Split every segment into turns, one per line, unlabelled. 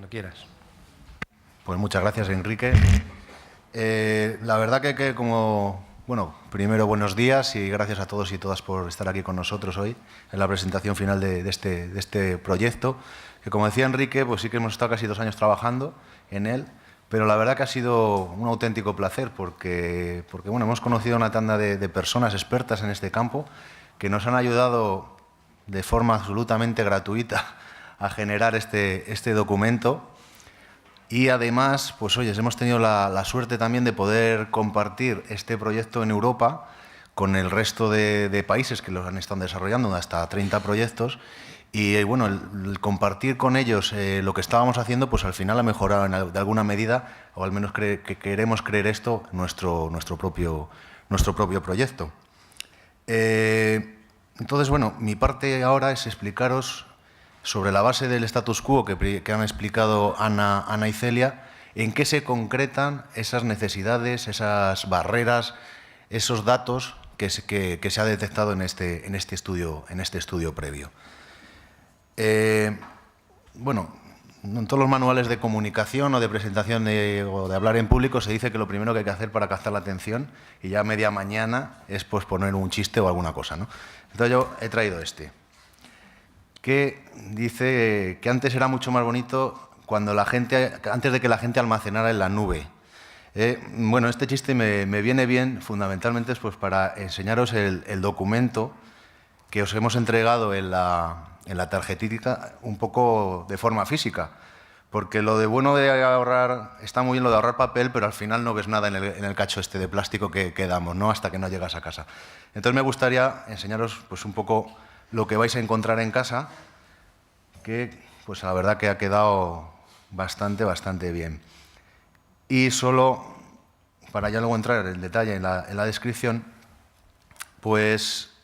quieras.
Pues muchas gracias, Enrique. La verdad que bueno, primero buenos días y gracias a todos y todas por estar aquí con nosotros hoy en la presentación final de este proyecto, que como decía Enrique, pues sí que hemos estado casi 2 años trabajando en él, pero la verdad que ha sido un auténtico placer porque bueno, hemos conocido una tanda de personas expertas en este campo que nos han ayudado de forma absolutamente gratuita a generar este documento. Y además, pues oye, hemos tenido la suerte también de poder compartir este proyecto en Europa con el resto de países que los han estado desarrollando, hasta 30 proyectos. Y bueno, el compartir con ellos lo que estábamos haciendo, pues al final ha mejorado de alguna medida, o al menos que queremos creer esto, nuestro propio proyecto. Entonces, bueno, mi parte ahora es explicaros sobre la base del status quo que han explicado Ana y Celia, en qué se concretan esas necesidades, esas barreras, esos datos que se ha detectado en este estudio previo. Bueno, en todos los manuales de comunicación o de presentación o de hablar en público se dice que lo primero que hay que hacer para captar la atención y ya media mañana es pues poner un chiste o alguna cosa, ¿no? Entonces yo he traído que dice que antes era mucho más bonito antes de que la gente almacenara en la nube. Bueno, este chiste me viene bien fundamentalmente pues, para enseñaros el documento que os hemos entregado en la tarjetita un poco de forma física, porque lo de bueno de ahorrar, está muy bien lo de ahorrar papel, pero al final no ves nada en el cacho de plástico que damos, ¿no? Hasta que no llegas a casa. Entonces me gustaría enseñaros pues, un poco lo que vais a encontrar en casa, que pues la verdad que ha quedado bastante bien. Y solo, para ya luego entrar en detalle en la descripción, pues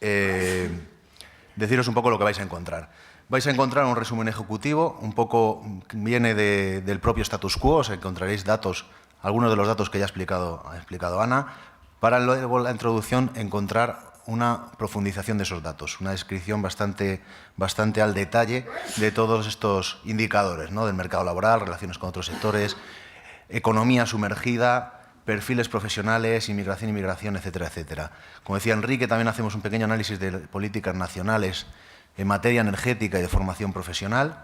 deciros un poco lo que vais a encontrar. Vais a encontrar un resumen ejecutivo, un poco viene del propio status quo, os encontraréis datos, algunos de los datos que ya ha explicado Ana, para luego la introducción encontrar una profundización de esos datos, una descripción bastante al detalle de todos estos indicadores, ¿no? Del mercado laboral, relaciones con otros sectores, economía sumergida, perfiles profesionales, inmigración, etcétera, etcétera. Como decía Enrique, también hacemos un pequeño análisis de políticas nacionales en materia energética y de formación profesional.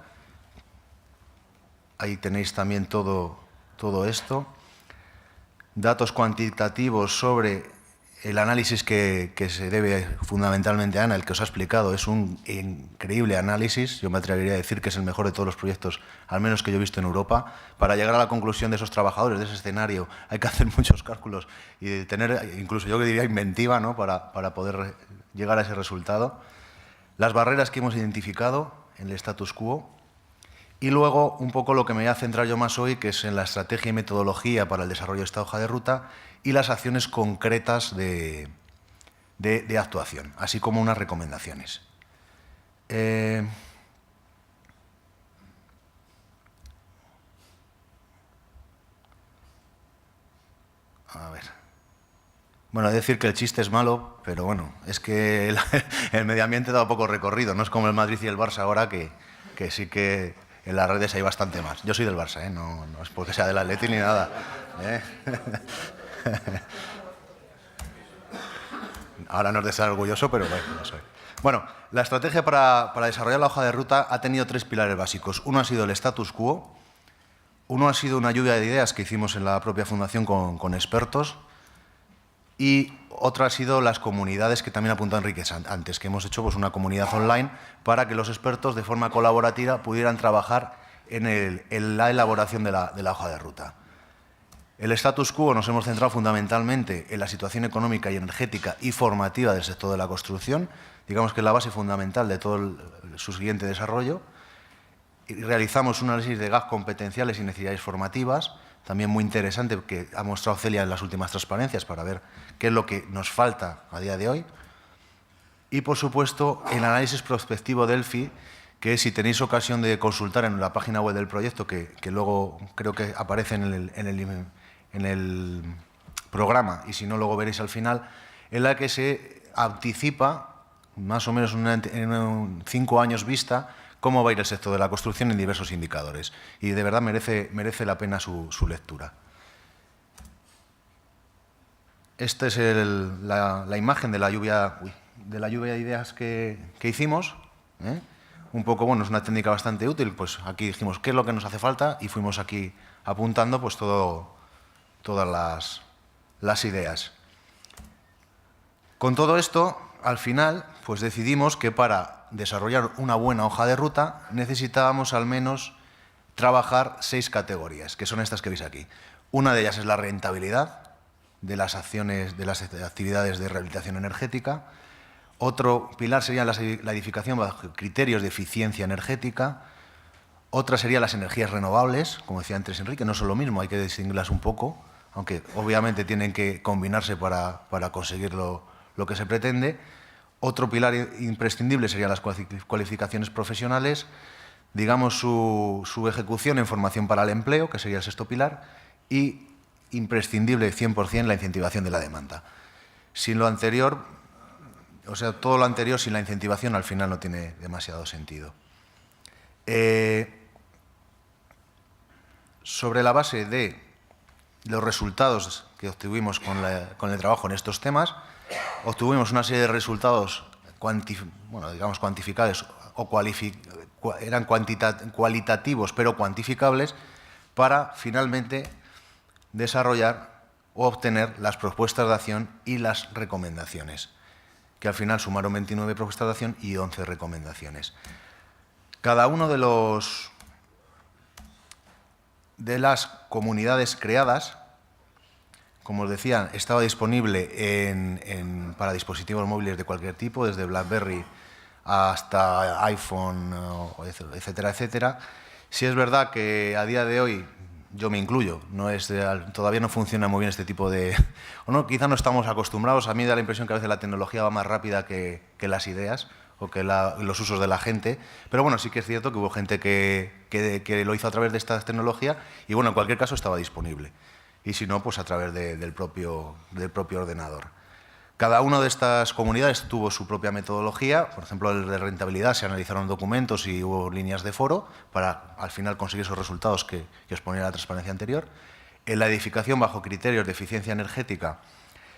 Ahí tenéis también todo esto. Datos cuantitativos sobre el análisis que se debe fundamentalmente a Ana, el que os ha explicado, es un increíble análisis. Yo me atrevería a decir que es el mejor de todos los proyectos, al menos que yo he visto en Europa. Para llegar a la conclusión de esos trabajadores, de ese escenario, hay que hacer muchos cálculos y tener, incluso yo diría, inventiva, ¿no? para poder llegar a ese resultado. Las barreras que hemos identificado en el status quo. Y luego, un poco lo que me voy a centrar yo más hoy, que es en la estrategia y metodología para el desarrollo de esta hoja de ruta y las acciones concretas de actuación, así como unas recomendaciones. A ver. Bueno, he de decir que el chiste es malo, pero bueno, es que el medio ambiente da poco recorrido, no es como el Madrid y el Barça ahora, que sí que en las redes hay bastante más. Yo soy del Barça, no es porque sea del Atleti ni nada. Ahora no es de ser orgulloso, pero bueno, no soy. Bueno, la estrategia para desarrollar la hoja de ruta ha tenido 3 pilares básicos. Uno ha sido el status quo, uno ha sido una lluvia de ideas que hicimos en la propia fundación con expertos y otra ha sido las comunidades que también apuntó Enrique antes, que hemos hecho pues, una comunidad online para que los expertos de forma colaborativa pudieran trabajar en la elaboración de la hoja de ruta. El status quo nos hemos centrado fundamentalmente en la situación económica y energética y formativa del sector de la construcción, digamos que es la base fundamental de todo su siguiente desarrollo. Y realizamos un análisis de gaps competenciales y necesidades formativas, también muy interesante, que ha mostrado Celia en las últimas transparencias para ver qué es lo que nos falta a día de hoy. Y, por supuesto, el análisis prospectivo Delphi, que si tenéis ocasión de consultar en la página web del proyecto, que luego creo que aparece en el programa, y si no, luego veréis al final, en la que se anticipa, más o menos en 5 años vista, cómo va a ir el sector de la construcción en diversos indicadores. Y de verdad merece la pena su lectura. Esta es la imagen de la lluvia de ideas que hicimos. Un poco, bueno, es una técnica bastante útil. Pues aquí dijimos qué es lo que nos hace falta y fuimos aquí apuntando pues todas las ideas. Con todo esto, al final, pues decidimos que para desarrollar una buena hoja de ruta necesitábamos al menos trabajar 6 categorías, que son estas que veis aquí. Una de ellas es la rentabilidad de las acciones, de las actividades de rehabilitación energética. Otro pilar sería la edificación bajo criterios de eficiencia energética. Otra sería las energías renovables, como decía antes Enrique, no son lo mismo, hay que distinguirlas un poco, aunque obviamente tienen que combinarse para conseguir lo que se pretende. Otro pilar imprescindible serían las cualificaciones profesionales, digamos su ejecución en formación para el empleo, que sería el 6.º pilar, y imprescindible 100% la incentivación de la demanda. Sin lo anterior, o sea, todo lo anterior sin la incentivación al final no tiene demasiado sentido. Sobre la base de los resultados que obtuvimos con el trabajo en estos temas, obtuvimos una serie de resultados cuantificables o eran cualitativos pero cuantificables para finalmente desarrollar o obtener las propuestas de acción y las recomendaciones, que al final sumaron 29 propuestas de acción y 11 recomendaciones. Cada uno de las comunidades creadas, como os decía, estaba disponible para dispositivos móviles de cualquier tipo, desde BlackBerry hasta iPhone, etcétera, etcétera. Sí es verdad que a día de hoy, yo me incluyo, todavía no funciona muy bien este tipo de... quizá no estamos acostumbrados. A mí me da la impresión que a veces la tecnología va más rápida que las ideas o que los usos de la gente. Pero bueno, sí que es cierto que hubo gente que lo hizo a través de esta tecnología y bueno, en cualquier caso estaba disponible. Y si no, pues a través del propio ordenador. Cada una de estas comunidades tuvo su propia metodología. Por ejemplo, el de rentabilidad se analizaron documentos y hubo líneas de foro para al final conseguir esos resultados que os ponía en la transparencia anterior. En la edificación bajo criterios de eficiencia energética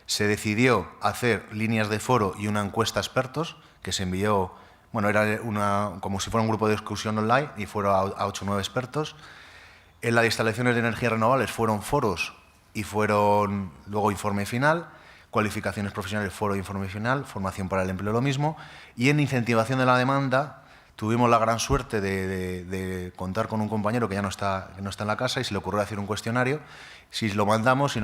se decidió hacer líneas de foro y una encuesta a expertos que se envió, bueno, era como si fuera un grupo de discusión online y fueron a 8 o 9 expertos. En las instalaciones de energías renovables fueron foros y fueron luego informe final. Cualificaciones profesionales, foro e informe final. Formación para el empleo, lo mismo. Y en incentivación de la demanda tuvimos la gran suerte de contar con un compañero que ya no está en la casa y se le ocurrió hacer un cuestionario. Si lo mandamos y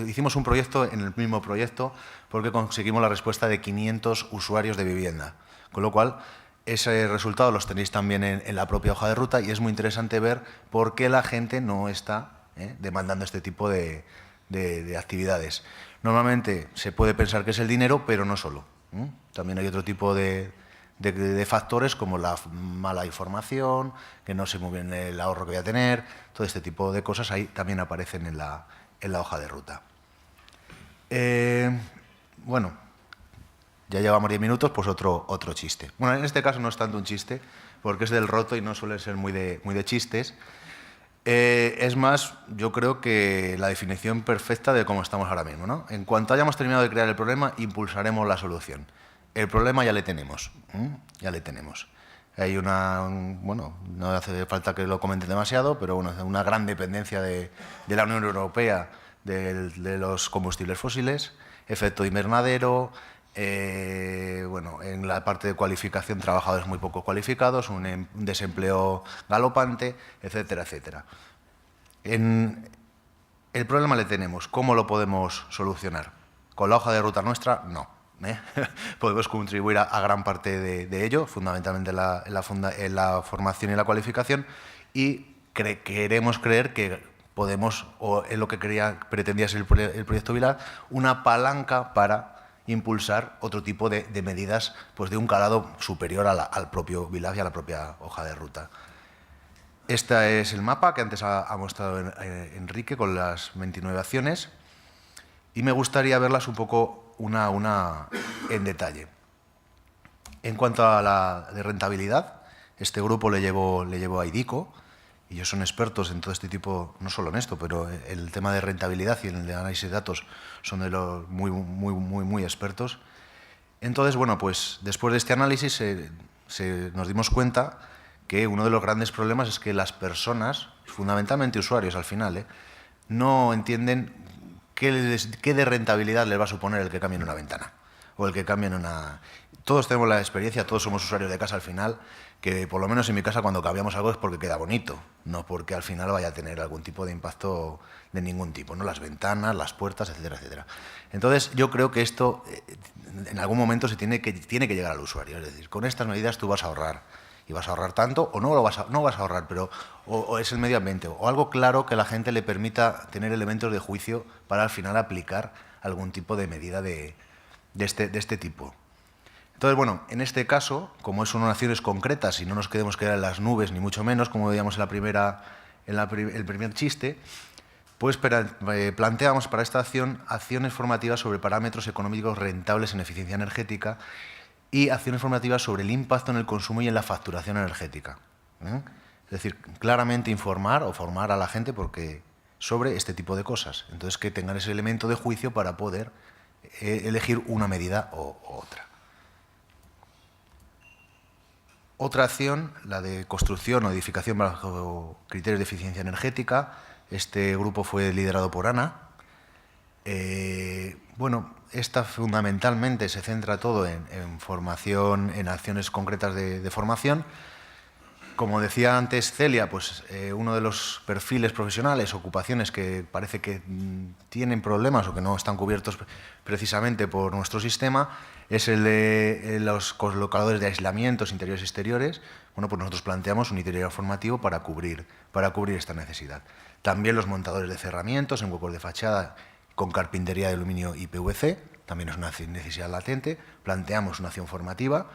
hicimos un proyecto en el mismo proyecto porque conseguimos la respuesta de 500 usuarios de vivienda. Con lo cual, ese resultado los tenéis también en la propia hoja de ruta y es muy interesante ver por qué la gente no está demandando este tipo de actividades. Normalmente se puede pensar que es el dinero, pero no solo. También hay otro tipo de factores como la mala información, que no sé muy bien el ahorro que voy a tener, todo este tipo de cosas ahí también aparecen en la hoja de ruta. Bueno, ya llevamos 10 minutos, pues otro chiste. Bueno, en este caso no es tanto un chiste, porque es del roto y no suele ser muy de chistes. Es más, yo creo que la definición perfecta de cómo estamos ahora mismo, ¿no? En cuanto hayamos terminado de crear el problema, impulsaremos la solución. El problema ya le tenemos, ya le tenemos. Hay bueno, no hace falta que lo comente demasiado, pero bueno, una gran dependencia de la Unión Europea de los combustibles fósiles, efecto invernadero, bueno, en la parte de cualificación, trabajadores muy poco cualificados, un desempleo galopante, etcétera, etcétera. El problema le tenemos. ¿Cómo lo podemos solucionar? ¿Con la hoja de ruta nuestra? No. Podemos contribuir a gran parte de ello, fundamentalmente en la formación y la cualificación, y queremos creer que podemos, o es lo que pretendía ser el proyecto Vilar, una palanca para impulsar otro tipo de medidas pues de un calado superior al propio Vilar y a la propia hoja de ruta. Este es el mapa que antes ha mostrado Enrique con las 29 acciones y me gustaría verlas un poco una en detalle. En cuanto a la de rentabilidad, Este grupo le llevó a IDICO, y ellos son expertos en todo este tipo, no solo en esto, pero el tema de rentabilidad y el de análisis de datos son de los muy expertos. Entonces, bueno, pues después de este análisis nos dimos cuenta que uno de los grandes problemas es que las personas, fundamentalmente usuarios al final, no entienden qué de rentabilidad les va a suponer el que cambien una ventana o el que cambien una... Todos tenemos la experiencia, todos somos usuarios de casa al final, que por lo menos en mi casa cuando cambiamos algo es porque queda bonito, no porque al final vaya a tener algún tipo de impacto de ningún tipo, ¿no? Las ventanas, las puertas, etcétera, etcétera. Entonces yo creo que esto en algún momento tiene que llegar al usuario, es decir, con estas medidas tú vas a ahorrar, y vas a ahorrar tanto o no vas a ahorrar, pero o es el medio ambiente, o algo claro que a la gente le permita tener elementos de juicio para al final aplicar algún tipo de medida de este tipo. Entonces, bueno, en este caso, como son acciones concretas y no nos quedemos quedar en las nubes, ni mucho menos, como veíamos en el primer chiste, pues planteamos para esta acción acciones formativas sobre parámetros económicos rentables en eficiencia energética y acciones formativas sobre el impacto en el consumo y en la facturación energética. Es decir, claramente informar o formar a la gente sobre este tipo de cosas. Entonces, que tengan ese elemento de juicio para poder elegir una medida u otra. Otra acción, la de construcción o edificación bajo criterios de eficiencia energética. Este grupo fue liderado por Ana. Bueno, esta fundamentalmente se centra todo en formación, en acciones concretas de formación. Como decía antes Celia, pues uno de los perfiles profesionales, ocupaciones que parece que tienen problemas o que no están cubiertos precisamente por nuestro sistema, es el de los colocadores de aislamientos interiores y exteriores. Bueno, pues nosotros planteamos un itinerario formativo para cubrir esta necesidad. También los montadores de cerramientos en huecos de fachada con carpintería de aluminio y PVC, también es una necesidad latente. Planteamos una acción formativa.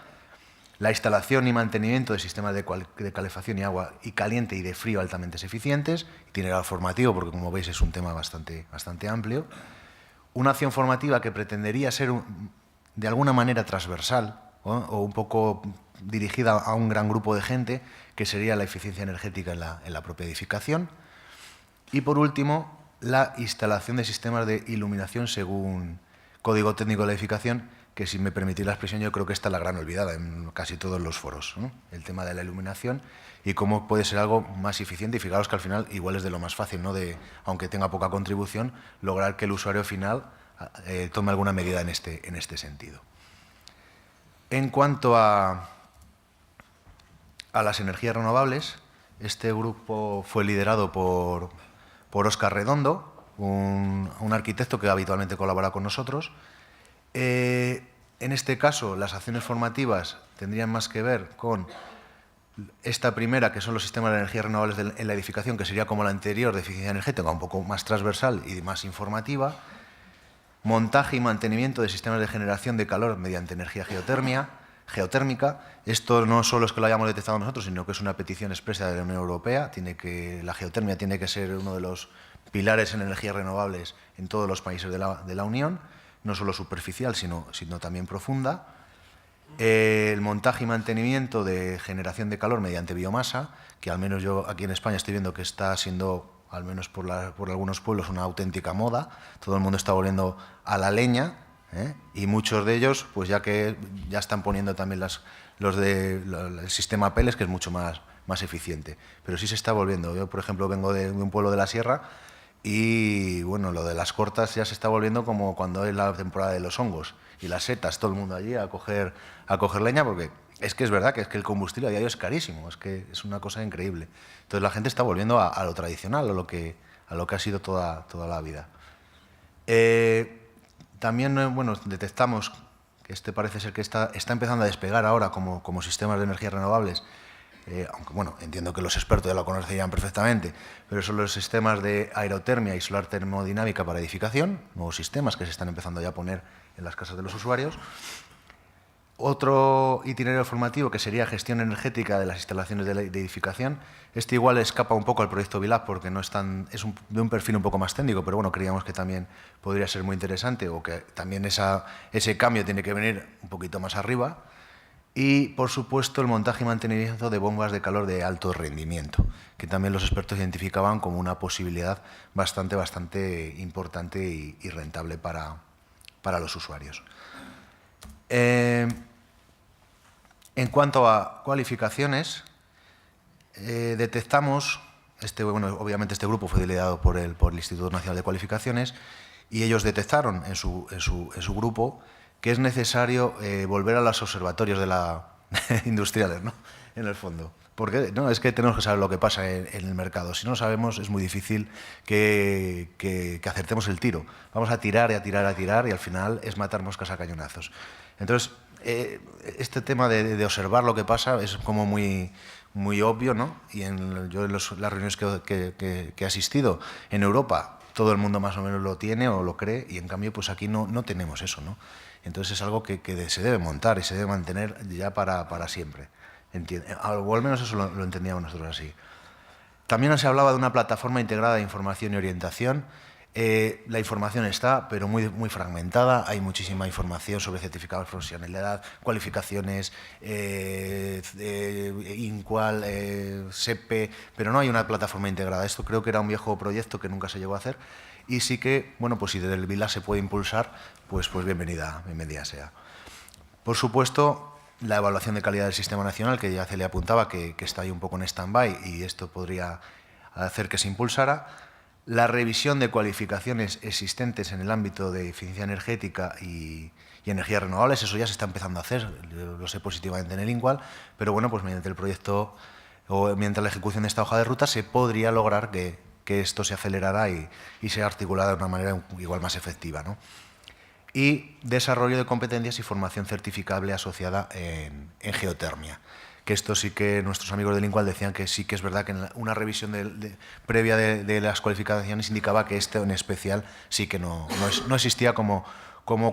La instalación y mantenimiento de sistemas de calefacción y agua y caliente y de frío altamente eficientes, itinerario formativo, porque como veis es un tema bastante amplio. Una acción formativa que pretendería ser de alguna manera transversal o un poco dirigida a un gran grupo de gente, que sería la eficiencia energética en la propia edificación. Y por último, la instalación de sistemas de iluminación según Código Técnico de la Edificación, que si me permitís la expresión, yo creo que esta es la gran olvidada en casi todos los foros, ¿no? El tema de la iluminación y cómo puede ser algo más eficiente. Y fijaros que al final igual es de lo más fácil, ¿no? Aunque tenga poca contribución, lograr que el usuario final tome alguna medida en este sentido. En cuanto a las energías renovables, este grupo fue liderado por Óscar Redondo, un arquitecto que habitualmente colabora con nosotros. En este caso, las acciones formativas tendrían más que ver con esta primera, que son los sistemas de energías renovables en la edificación, que sería como la anterior de eficiencia energética, un poco más transversal y más informativa. Montaje y mantenimiento de sistemas de generación de calor mediante energía geotérmica. Esto no solo es que lo hayamos detectado nosotros, sino que es una petición expresa de la Unión Europea. La geotermia tiene que ser uno de los pilares en energías renovables en todos los países de la Unión, no solo superficial, sino también profunda. El montaje y mantenimiento de generación de calor mediante biomasa, que al menos yo aquí en España estoy viendo que está siendo, al menos por algunos pueblos, una auténtica moda. Todo el mundo está volviendo a la leña, y muchos de ellos pues ya están poniendo también el sistema PELES, que es mucho más eficiente. Pero sí se está volviendo. Yo, por ejemplo, vengo de un pueblo de la sierra y bueno, lo de las cortas ya se está volviendo como cuando es la temporada de los hongos y las setas, todo el mundo allí a coger leña, porque es que es verdad que el combustible a diario es carísimo, es que es una cosa increíble. Entonces la gente está volviendo a lo tradicional, a lo que ha sido toda la vida. También, bueno, detectamos que parece ser que está empezando a despegar ahora como sistemas de energías renovables. Aunque bueno, entiendo que los expertos ya lo conocerían perfectamente, pero son los sistemas de aerotermia y solar termodinámica para edificación, nuevos sistemas que se están empezando ya a poner en las casas de los usuarios. Otro itinerario formativo que sería gestión energética de las instalaciones de edificación. Este igual escapa un poco al proyecto VILAB porque no es de un perfil un poco más técnico, pero bueno, creíamos que también podría ser muy interesante, o que también ese cambio tiene que venir un poquito más arriba. Y, por supuesto, el montaje y mantenimiento de bombas de calor de alto rendimiento, que también los expertos identificaban como una posibilidad bastante importante y rentable para los usuarios. En cuanto a cualificaciones, detectamos, obviamente este grupo fue liderado por el Instituto Nacional de Cualificaciones, y ellos detectaron en su grupo que es necesario volver a los observatorios industriales, ¿no? En el fondo. Porque no, es que tenemos que saber lo que pasa en el mercado. Si no lo sabemos, es muy difícil que acertemos el tiro. Vamos a tirar y a tirar, a tirar, y al final es matar moscas a cañonazos. Entonces, este tema de observar lo que pasa es como muy obvio, ¿no? Y yo en las reuniones que he asistido en Europa, todo el mundo más o menos lo tiene o lo cree, y en cambio pues aquí no tenemos eso, ¿no? Entonces es algo que se debe montar y se debe mantener ya para siempre. O al menos eso lo entendíamos nosotros así. También se hablaba de una plataforma integrada de información y orientación. La información está, pero muy fragmentada. Hay muchísima información sobre certificados de profesionalidad, cualificaciones, INCUAL, SEPE, pero no hay una plataforma integrada. Esto creo que era un viejo proyecto que nunca se llegó a hacer, y sí que, bueno, pues si desde el VILA se puede impulsar, pues bienvenida sea. Por supuesto, la evaluación de calidad del Sistema Nacional, que ya se le apuntaba que está ahí un poco en stand-by, y esto podría hacer que se impulsara. La revisión de cualificaciones existentes en el ámbito de eficiencia energética y energías renovables, eso ya se está empezando a hacer, lo sé positivamente en el INCUAL, pero bueno, pues mediante el proyecto o mediante la ejecución de esta hoja de ruta se podría lograr que esto se acelerara y se articulara de una manera igual más efectiva, ¿no? Y desarrollo de competencias y formación certificable asociada en geotermia, que esto sí que nuestros amigos del INCUAL decían que sí que es verdad que en una revisión previa de las cualificaciones indicaba que esto en especial sí que no existía como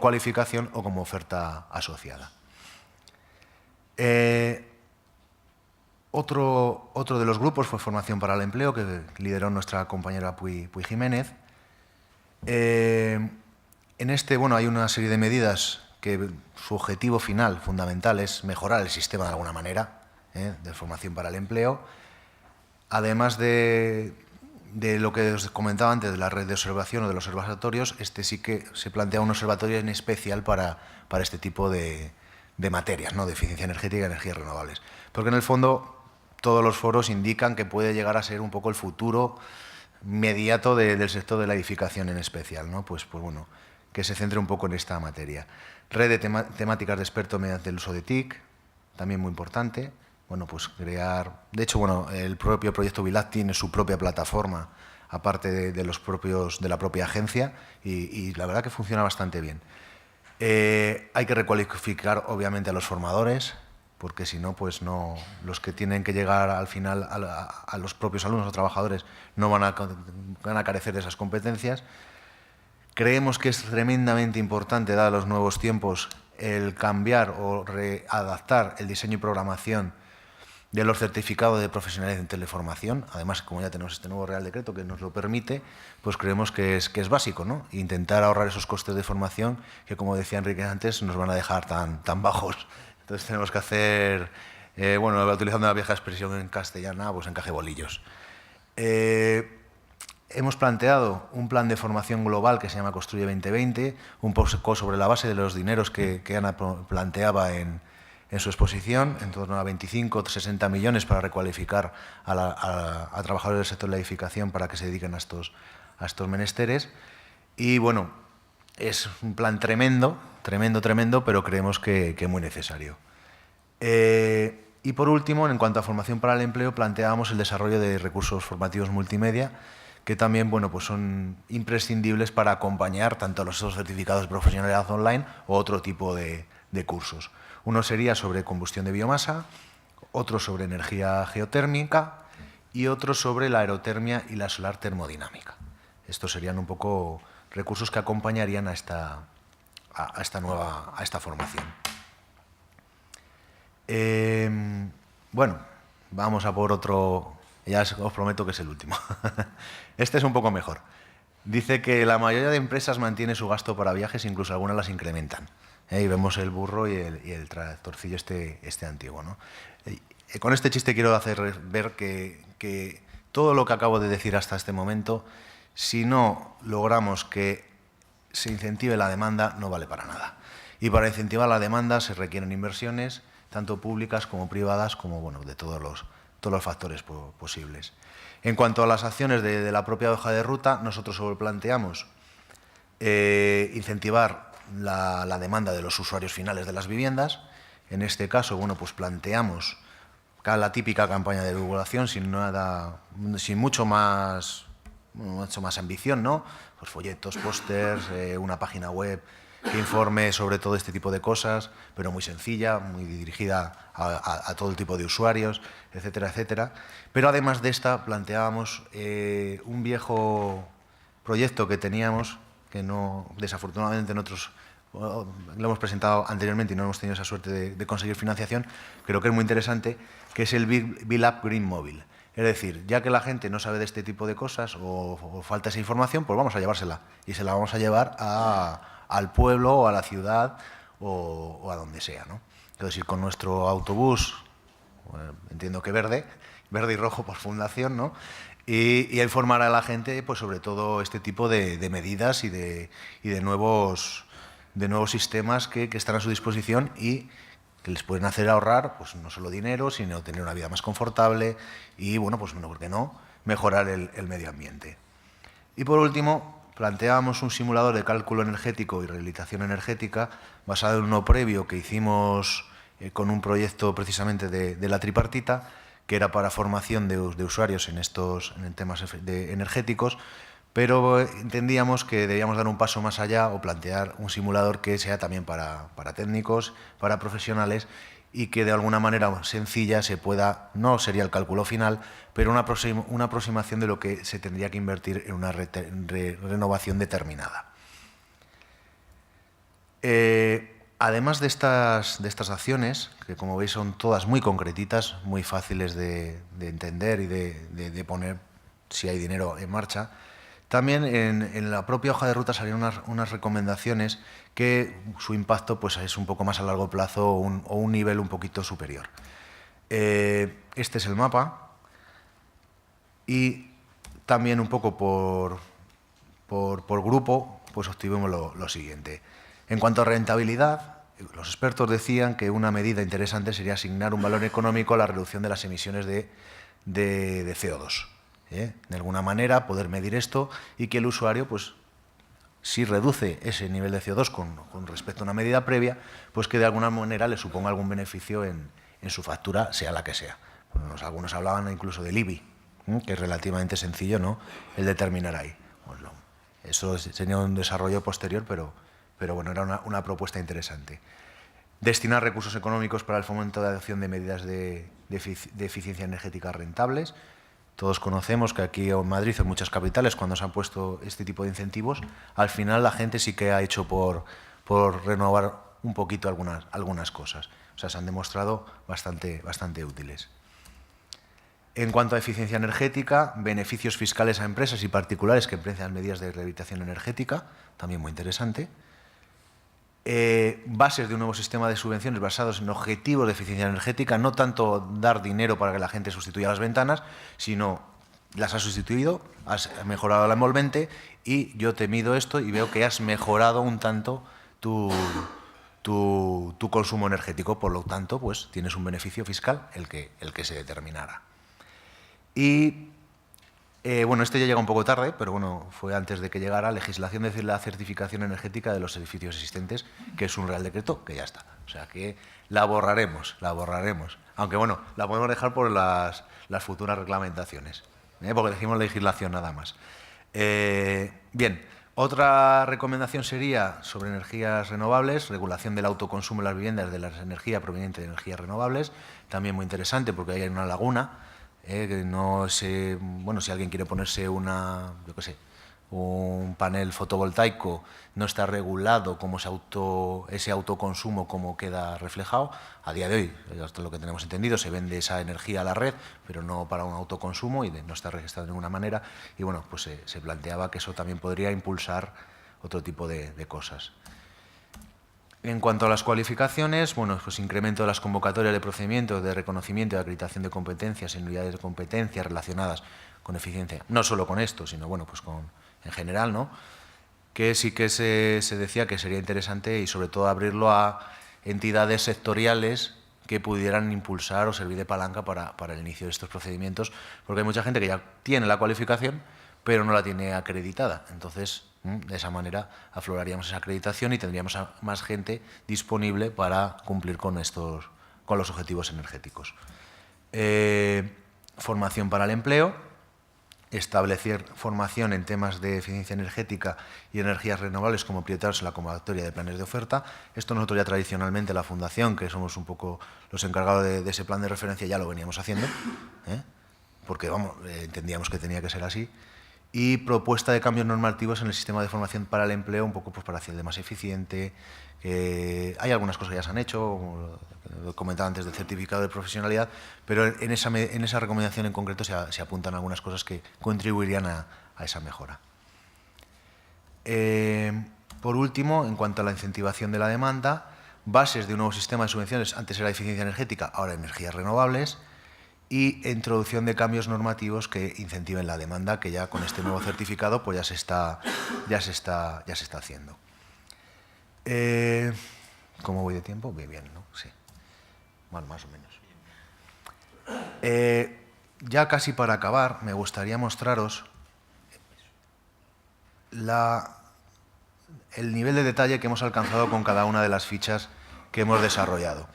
cualificación o como oferta asociada. Otro de los grupos fue Formación para el Empleo, que lideró nuestra compañera Puy Jiménez. En este, bueno, hay una serie de medidas que su objetivo final, fundamental, es mejorar el sistema de alguna manera, de formación para el empleo. Además de lo que os comentaba antes de la red de observación o de los observatorios, este sí que se plantea un observatorio en especial para este tipo de materias, ¿no? De eficiencia energética y energías renovables. Porque en el fondo todos los foros indican que puede llegar a ser un poco el futuro inmediato del sector de la edificación en especial, ¿no? Pues bueno, que se centre un poco en esta materia. Red de temáticas de expertos mediante el uso de TIC, también muy importante. Bueno, pues crear... De hecho, bueno, el propio proyecto VILAT tiene su propia plataforma, aparte de la propia agencia, y la verdad que funciona bastante bien. Hay que recualificar, obviamente, a los formadores, porque si no, pues no, los que tienen que llegar al final a los propios alumnos o trabajadores no van a carecer de esas competencias. Creemos que es tremendamente importante, dados los nuevos tiempos, el cambiar o readaptar el diseño y programación de los certificados de profesionalidad en teleformación. Además, como ya tenemos este nuevo Real Decreto que nos lo permite, pues creemos que es básico, ¿no? Intentar ahorrar esos costes de formación que, como decía Enrique antes, nos van a dejar tan bajos. Entonces tenemos que hacer, bueno, utilizando la vieja expresión en castellana, pues encaje bolillos. Hemos planteado un plan de formación global que se llama Construye 2020, un poco sobre la base de los dineros que Ana planteaba en su exposición, en torno a 25 o 60 millones para recualificar a trabajadores del sector de la edificación para que se dediquen a estos menesteres. Y bueno, es un plan tremendo, pero creemos que muy necesario. Y por último, en cuanto a formación para el empleo, planteábamos el desarrollo de recursos formativos multimedia, que también, bueno, pues son imprescindibles para acompañar tanto los certificados de profesionalidad online o otro tipo de cursos. Uno sería sobre combustión de biomasa, otro sobre energía geotérmica y otro sobre la aerotermia y la solar termodinámica. Estos serían un poco recursos que acompañarían a esta formación. Bueno, vamos a por otro, ya os prometo que es el último. Este es un poco mejor. Dice que la mayoría de empresas mantiene su gasto para viajes, incluso algunas las incrementan. Y vemos el burro y el tractorcillo este antiguo, ¿no? Con este chiste quiero hacer ver que todo lo que acabo de decir hasta este momento, si no logramos que se incentive la demanda, no vale para nada. Y para incentivar la demanda se requieren inversiones, tanto públicas como privadas, como bueno, de todos los factores posibles. En cuanto a las acciones de la propia hoja de ruta, nosotros planteamos incentivar la demanda de los usuarios finales de las viviendas. En este caso, bueno, pues planteamos la típica campaña de divulgación sin mucho más ambición, ¿no? Pues folletos, pósters, una página web que informe sobre todo este tipo de cosas, pero muy sencilla, muy dirigida a todo el tipo de usuarios, etcétera, etcétera. Pero además de esta, planteábamos un viejo proyecto que teníamos, que no, desafortunadamente nosotros lo hemos presentado anteriormente y no hemos tenido esa suerte de conseguir financiación, creo que es muy interesante, que es el Bilab Green Mobile. Es decir, ya que la gente no sabe de este tipo de cosas o falta esa información, pues vamos a llevársela y se la vamos a llevar al pueblo o a la ciudad o a donde sea, ¿no? Entonces, ir con nuestro autobús, entiendo que verde y rojo por fundación, ¿no? Y a informar a la gente, pues sobre todo este tipo de medidas y de nuevos sistemas que están a su disposición y que les pueden hacer ahorrar, pues no solo dinero, sino tener una vida más confortable y, bueno, pues ¿por qué no?, mejorar el medio ambiente. Y por último, planteábamos un simulador de cálculo energético y rehabilitación energética basado en uno previo que hicimos con un proyecto precisamente de la tripartita, que era para formación de usuarios en temas energéticos, pero entendíamos que debíamos dar un paso más allá o plantear un simulador que sea también para técnicos, para profesionales y que de alguna manera sencilla se pueda, no sería el cálculo final, pero una aproximación de lo que se tendría que invertir en una renovación determinada. Además de estas acciones, que como veis son todas muy concretitas, muy fáciles de entender y de poner si hay dinero en marcha, también en la propia hoja de ruta salieron unas recomendaciones que su impacto pues, es un poco más a largo plazo o un nivel un poquito superior. Este es el mapa y también un poco por grupo pues obtuvimos lo siguiente. En cuanto a rentabilidad, los expertos decían que una medida interesante sería asignar un valor económico a la reducción de las emisiones de CO2. De alguna manera poder medir esto y que el usuario, pues, si reduce ese nivel de CO2 con respecto a una medida previa, pues que de alguna manera le suponga algún beneficio en su factura, sea la que sea. Pues algunos hablaban incluso del IBI, que es relativamente sencillo, ¿no?, el determinar ahí. Pues eso sería un desarrollo posterior, pero bueno, era una propuesta interesante. Destinar recursos económicos para el fomento de adopción de medidas de eficiencia energética rentables. Todos conocemos que aquí en Madrid, en muchas capitales, cuando se han puesto este tipo de incentivos, al final la gente sí que ha hecho por renovar un poquito algunas cosas. O sea, se han demostrado bastante útiles. En cuanto a eficiencia energética, beneficios fiscales a empresas y particulares que emplean medidas de rehabilitación energética, también muy interesante. Bases de un nuevo sistema de subvenciones basados en objetivos de eficiencia energética, no tanto dar dinero para que la gente sustituya las ventanas, sino las has sustituido, has mejorado la envolvente y yo te mido esto y veo que has mejorado un tanto tu consumo energético, por lo tanto, pues tienes un beneficio fiscal el que se determinara. Y bueno, este ya llega un poco tarde, pero bueno, fue antes de que llegara legislación de la certificación energética de los edificios existentes, que es un real decreto, que ya está. O sea que la borraremos. Aunque bueno, la podemos dejar por las futuras reglamentaciones, porque decimos legislación nada más. Bien, otra recomendación sería sobre energías renovables, regulación del autoconsumo en las viviendas de la energía proveniente de energías renovables, también muy interesante porque ahí hay una laguna. Que no sé, bueno, si alguien quiere ponerse yo qué sé, un panel fotovoltaico no está regulado, cómo ese autoconsumo cómo queda reflejado. A día de hoy, hasta lo que tenemos entendido, se vende esa energía a la red, pero no para un autoconsumo y no está registrado de ninguna manera. Y bueno, pues se planteaba que eso también podría impulsar otro tipo de cosas. En cuanto a las cualificaciones, bueno, pues incremento de las convocatorias de procedimientos de reconocimiento y acreditación de competencias en unidades de competencia relacionadas con eficiencia, no solo con esto, sino bueno, pues en general, ¿no? Que sí que se decía que sería interesante y sobre todo abrirlo a entidades sectoriales que pudieran impulsar o servir de palanca para el inicio de estos procedimientos, porque hay mucha gente que ya tiene la cualificación, pero no la tiene acreditada. Entonces, de esa manera afloraríamos esa acreditación y tendríamos a más gente disponible para cumplir con los objetivos energéticos. Formación para el empleo, establecer formación en temas de eficiencia energética y energías renovables como prioritarios en la convocatoria de planes de oferta. Esto nosotros ya tradicionalmente, la Fundación, que somos un poco los encargados de ese plan de referencia, ya lo veníamos haciendo, porque entendíamos que tenía que ser así. Y propuesta de cambios normativos en el sistema de formación para el empleo, un poco pues, para hacerlo más eficiente. Hay algunas cosas que ya se han hecho, como lo comentaba antes, del certificado de profesionalidad, pero en esa recomendación en concreto se apuntan algunas cosas que contribuirían a esa mejora. Por último, en cuanto a la incentivación de la demanda, bases de un nuevo sistema de subvenciones, antes era eficiencia energética, ahora energías renovables, y introducción de cambios normativos que incentiven la demanda, que ya con este nuevo certificado pues ya se está haciendo. ¿Cómo voy de tiempo? Bien, ¿no? Sí. Bueno, más o menos. Ya casi para acabar, me gustaría mostraros el nivel de detalle que hemos alcanzado con cada una de las fichas que hemos desarrollado.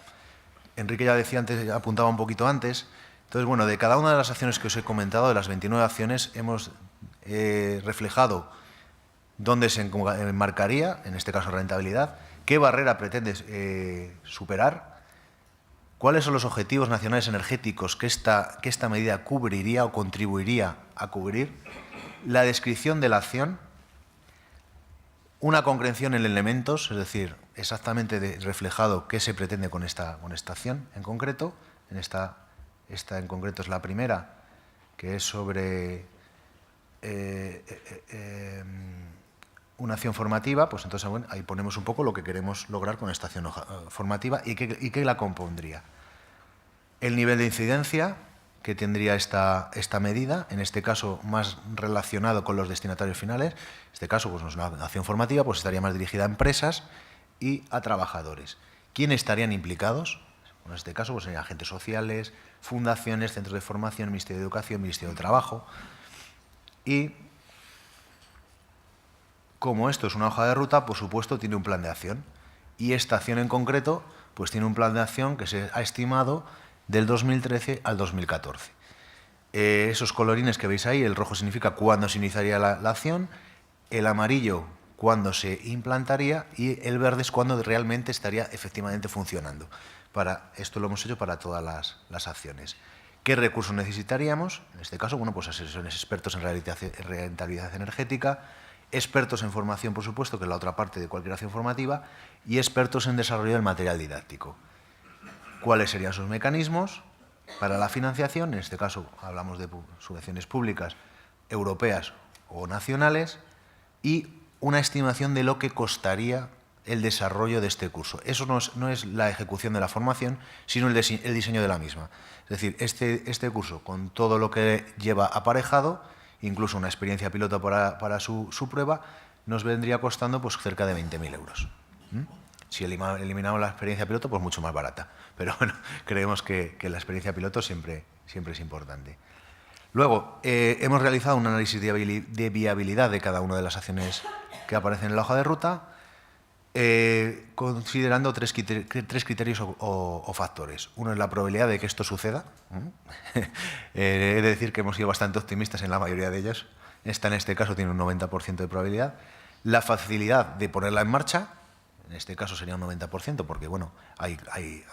Enrique ya decía antes, ya apuntaba un poquito antes. Entonces, bueno, de cada una de las acciones que os he comentado, de las 29 acciones, hemos reflejado dónde se enmarcaría, en este caso rentabilidad, qué barrera pretende superar, cuáles son los objetivos nacionales energéticos que esta medida cubriría o contribuiría a cubrir, la descripción de la acción, una concreción en elementos, es decir, exactamente reflejado qué se pretende con esta acción en concreto. Esta en concreto es la primera, que es sobre una acción formativa. Pues entonces bueno, ahí ponemos un poco lo que queremos lograr con esta acción formativa y qué la compondría. El nivel de incidencia que tendría esta medida, en este caso más relacionado con los destinatarios finales. En este caso, pues no es una acción formativa, pues estaría más dirigida a empresas y a trabajadores. ¿Quiénes estarían implicados? En este caso, pues serían agentes sociales, fundaciones, centros de formación, Ministerio de Educación, Ministerio de Trabajo. Y como esto es una hoja de ruta, por supuesto, tiene un plan de acción. Y esta acción en concreto, pues tiene un plan de acción que se ha estimado del 2013 al 2014. Esos colorines que veis ahí, el rojo significa cuándo se iniciaría la acción, el amarillo cuándo se implantaría y el verde es cuándo realmente estaría efectivamente funcionando. Esto lo hemos hecho para todas las acciones. ¿Qué recursos necesitaríamos? En este caso, bueno, pues asesores expertos en rentabilidad energética, expertos en formación, por supuesto, que es la otra parte de cualquier acción formativa, y expertos en desarrollo del material didáctico. ¿Cuáles serían sus mecanismos para la financiación? En este caso, hablamos de subvenciones públicas, europeas o nacionales, y una estimación de lo que costaría el desarrollo de este curso. Eso no es la ejecución de la formación, sino el diseño de la misma. Es decir, este curso, con todo lo que lleva aparejado, incluso una experiencia piloto para su prueba, nos vendría costando pues, cerca de 20.000 euros. Si eliminamos la experiencia piloto, pues mucho más barata. Pero bueno, creemos que la experiencia piloto siempre es importante. Luego, hemos realizado un análisis de viabilidad de cada una de las acciones que aparecen en la hoja de ruta, considerando tres criterios o factores. Uno es la probabilidad de que esto suceda. He de decir que hemos sido bastante optimistas en la mayoría de ellos. Esta, en este caso, tiene un 90% de probabilidad. La facilidad de ponerla en marcha. En este caso sería un 90%, porque bueno, hay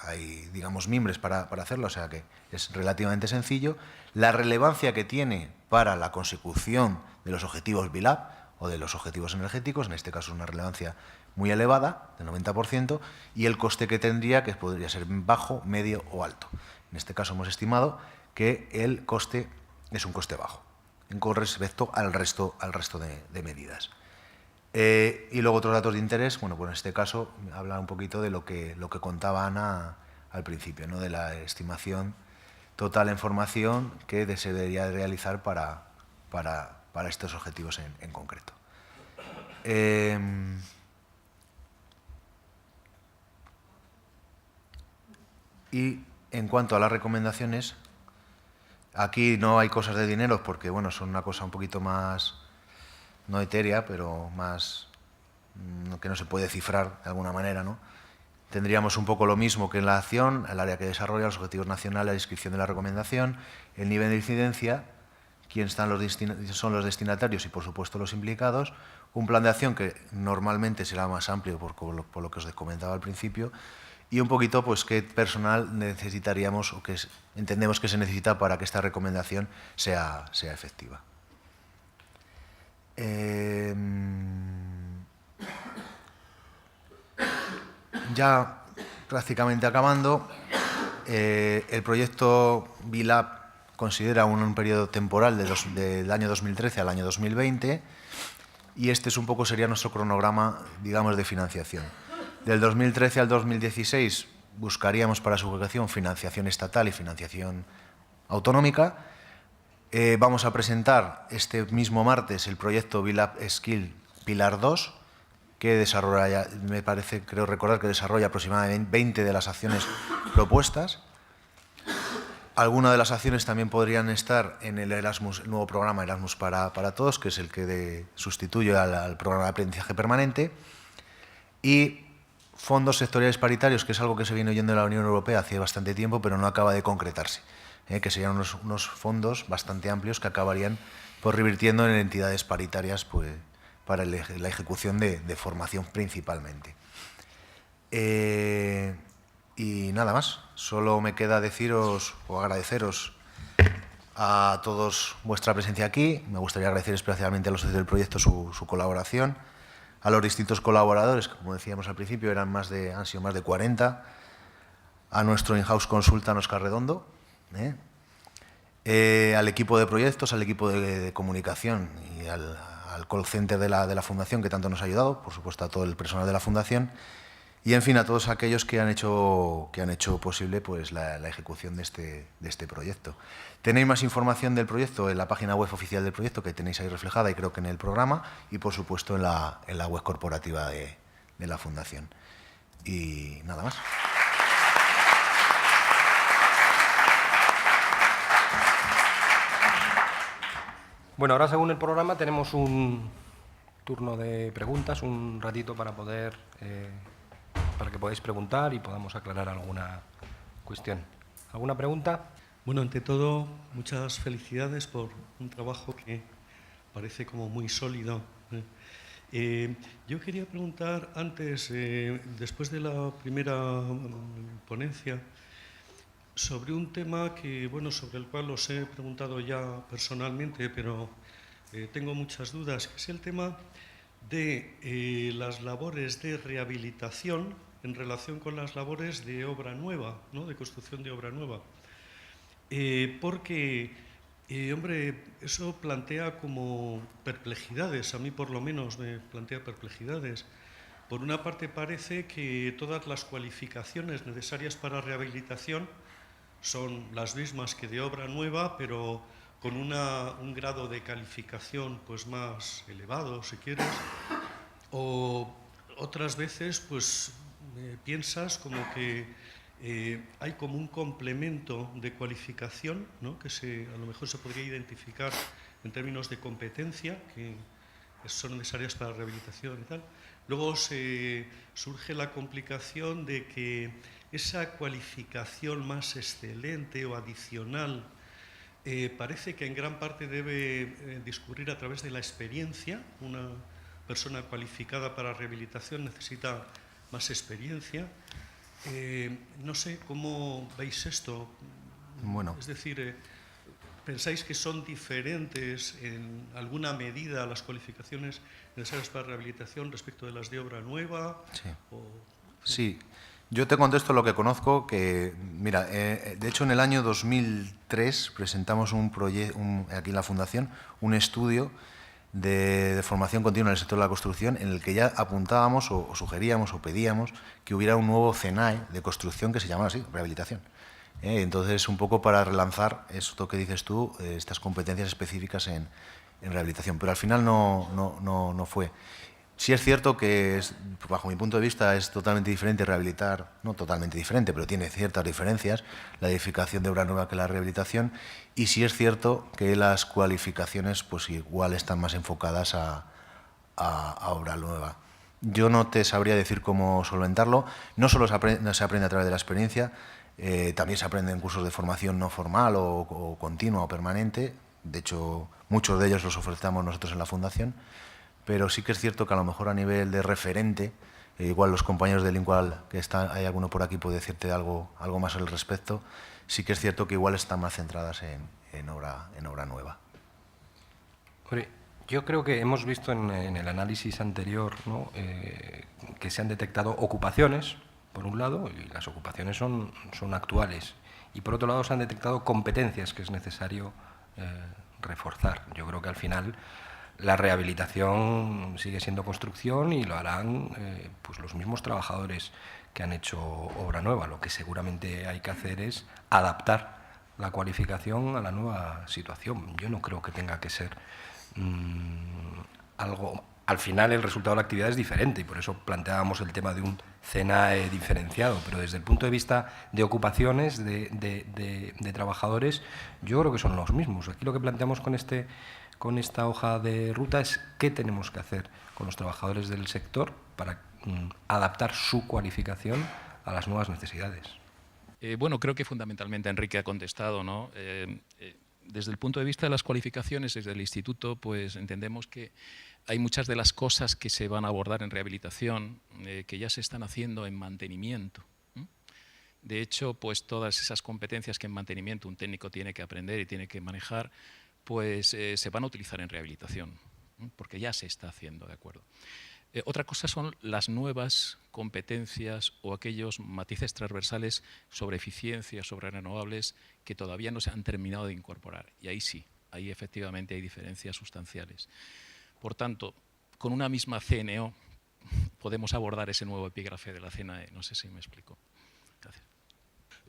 digamos, mimbres para hacerlo, o sea que es relativamente sencillo. La relevancia que tiene para la consecución de los objetivos BILAB, o de los objetivos energéticos, en este caso una relevancia muy elevada, del 90%, y el coste que tendría, que podría ser bajo, medio o alto. En este caso hemos estimado que el coste es un coste bajo, con respecto al resto de medidas. Y luego otros datos de interés, bueno, pues en este caso habla un poquito de lo que contaba Ana al principio, ¿no? De la estimación total en formación que se debería realizar para estos objetivos en concreto. Y en cuanto a las recomendaciones, aquí no hay cosas de dinero porque, bueno, son una cosa un poquito más, no etérea, pero más que no se puede cifrar de alguna manera, ¿no? Tendríamos un poco lo mismo que en la acción, el área que desarrolla, los objetivos nacionales, la descripción de la recomendación, el nivel de incidencia, quiénes son los destinatarios y, por supuesto, los implicados, un plan de acción que normalmente será más amplio por lo que os comentaba al principio, y un poquito pues qué personal necesitaríamos o entendemos que se necesita para que esta recomendación sea efectiva. Ya prácticamente acabando, el proyecto BILAB considera un periodo temporal del año 2013 al año 2020 y este es un poco sería nuestro cronograma, digamos, de financiación. Del 2013 al 2016 buscaríamos para su ejecución financiación estatal y financiación autonómica. Vamos a presentar este mismo martes el proyecto BILAB Skill Pilar 2, que desarrolla, me parece, creo recordar que desarrolla aproximadamente 20 de las acciones propuestas. Algunas de las acciones también podrían estar en el Erasmus, el nuevo programa Erasmus para todos, que es el que sustituye al programa de aprendizaje permanente. Y fondos sectoriales paritarios, que es algo que se viene oyendo en la Unión Europea hace bastante tiempo, pero no acaba de concretarse, que serían unos fondos bastante amplios que acabarían pues, revirtiendo en entidades paritarias pues, para la ejecución de formación principalmente. Y nada más, solo me queda deciros o agradeceros a todos vuestra presencia aquí. Me gustaría agradecer especialmente a los socios del proyecto su colaboración, a los distintos colaboradores, como decíamos al principio, han sido más de 40, a nuestro in-house consultant Óscar Redondo, al equipo de proyectos, al equipo de comunicación y al call center de la Fundación que tanto nos ha ayudado, por supuesto a todo el personal de la Fundación y, en fin, a todos aquellos que han hecho posible pues, la ejecución de este proyecto. Tenéis más información del proyecto en la página web oficial del proyecto, que tenéis ahí reflejada y creo que en el programa, y, por supuesto, en la web corporativa de la Fundación. Y nada más.
Bueno, ahora según el programa tenemos un turno de preguntas, un ratito para que podáis preguntar y podamos aclarar alguna cuestión. ¿Alguna pregunta?
Bueno, ante todo, muchas felicidades por un trabajo que parece como muy sólido. Yo quería preguntar antes, después de la primera ponencia, sobre un tema que, bueno, sobre el cual os he preguntado ya personalmente, pero tengo muchas dudas, que es el tema de las labores de rehabilitación en relación con las labores de obra nueva, ¿no? De construcción de obra nueva. Porque, hombre, eso plantea como perplejidades, a mí por lo menos me plantea perplejidades. Por una parte parece que todas las cualificaciones necesarias para rehabilitación son las mismas que de obra nueva, pero con un grado de calificación pues más elevado, si quieres, o otras veces pues piensas como que hay como un complemento de cualificación, ¿no? Que a lo mejor se podría identificar en términos de competencia, que son necesarias para la rehabilitación y tal. Luego surge la complicación de que esa cualificación más excelente o adicional parece que en gran parte debe discurrir a través de la experiencia. Una persona cualificada para rehabilitación necesita más experiencia. No sé cómo veis esto.
Bueno.
Es decir, ¿pensáis que son diferentes en alguna medida las cualificaciones necesarias para rehabilitación respecto de las de obra nueva?
Sí.
O,
Sí, yo te contesto lo que conozco, que, mira, de hecho en el año 2003 presentamos aquí en la Fundación un estudio de formación continua en el sector de la construcción en el que ya apuntábamos o sugeríamos o pedíamos que hubiera un nuevo CENAE de construcción que se llamara así, rehabilitación. Entonces, un poco para relanzar esto que dices tú, estas competencias específicas en rehabilitación, pero al final no fue. Sí es cierto que, bajo mi punto de vista, es totalmente diferente rehabilitar, no totalmente diferente, pero tiene ciertas diferencias, la edificación de obra nueva que la rehabilitación, y sí es cierto que las cualificaciones pues igual están más enfocadas a obra nueva. Yo no te sabría decir cómo solventarlo, no solo se aprende a través de la experiencia, también se aprende en cursos de formación no formal o continua o permanente, de hecho muchos de ellos los ofertamos nosotros en la Fundación, pero sí que es cierto que a lo mejor a nivel de referente, igual los compañeros del INCUAL, que hay alguno por aquí puede decirte algo más al respecto, sí que es cierto que igual están más centradas en obra nueva.
Yo creo que hemos visto en el análisis anterior, ¿no? Que se han detectado ocupaciones, por un lado, y las ocupaciones son actuales, y por otro lado se han detectado competencias que es necesario reforzar. Yo creo que al final la rehabilitación sigue siendo construcción y lo harán pues los mismos trabajadores que han hecho obra nueva. Lo que seguramente hay que hacer es adaptar la cualificación a la nueva situación. Yo no creo que tenga que ser algo... Al final el resultado de la actividad es diferente y por eso planteábamos el tema de un CENAE diferenciado, pero desde el punto de vista de ocupaciones, de trabajadores, yo creo que son los mismos. Aquí lo que planteamos con esta hoja de ruta es qué tenemos que hacer con los trabajadores del sector para adaptar su cualificación a las nuevas necesidades.
Bueno, creo que fundamentalmente Enrique ha contestado, ¿no? Desde el punto de vista de las cualificaciones, desde el Instituto, pues entendemos que hay muchas de las cosas que se van a abordar en rehabilitación que ya se están haciendo en mantenimiento. De hecho, pues todas esas competencias que en mantenimiento un técnico tiene que aprender y tiene que manejar, pues se van a utilizar en rehabilitación, porque ya se está haciendo, ¿de acuerdo? Otra cosa son las nuevas competencias o aquellos matices transversales sobre eficiencia, sobre renovables, que todavía no se han terminado de incorporar. Y ahí sí, ahí efectivamente hay diferencias sustanciales. Por tanto, con una misma CNO podemos abordar ese nuevo epígrafe de la CNAE. No sé si me explico. Gracias.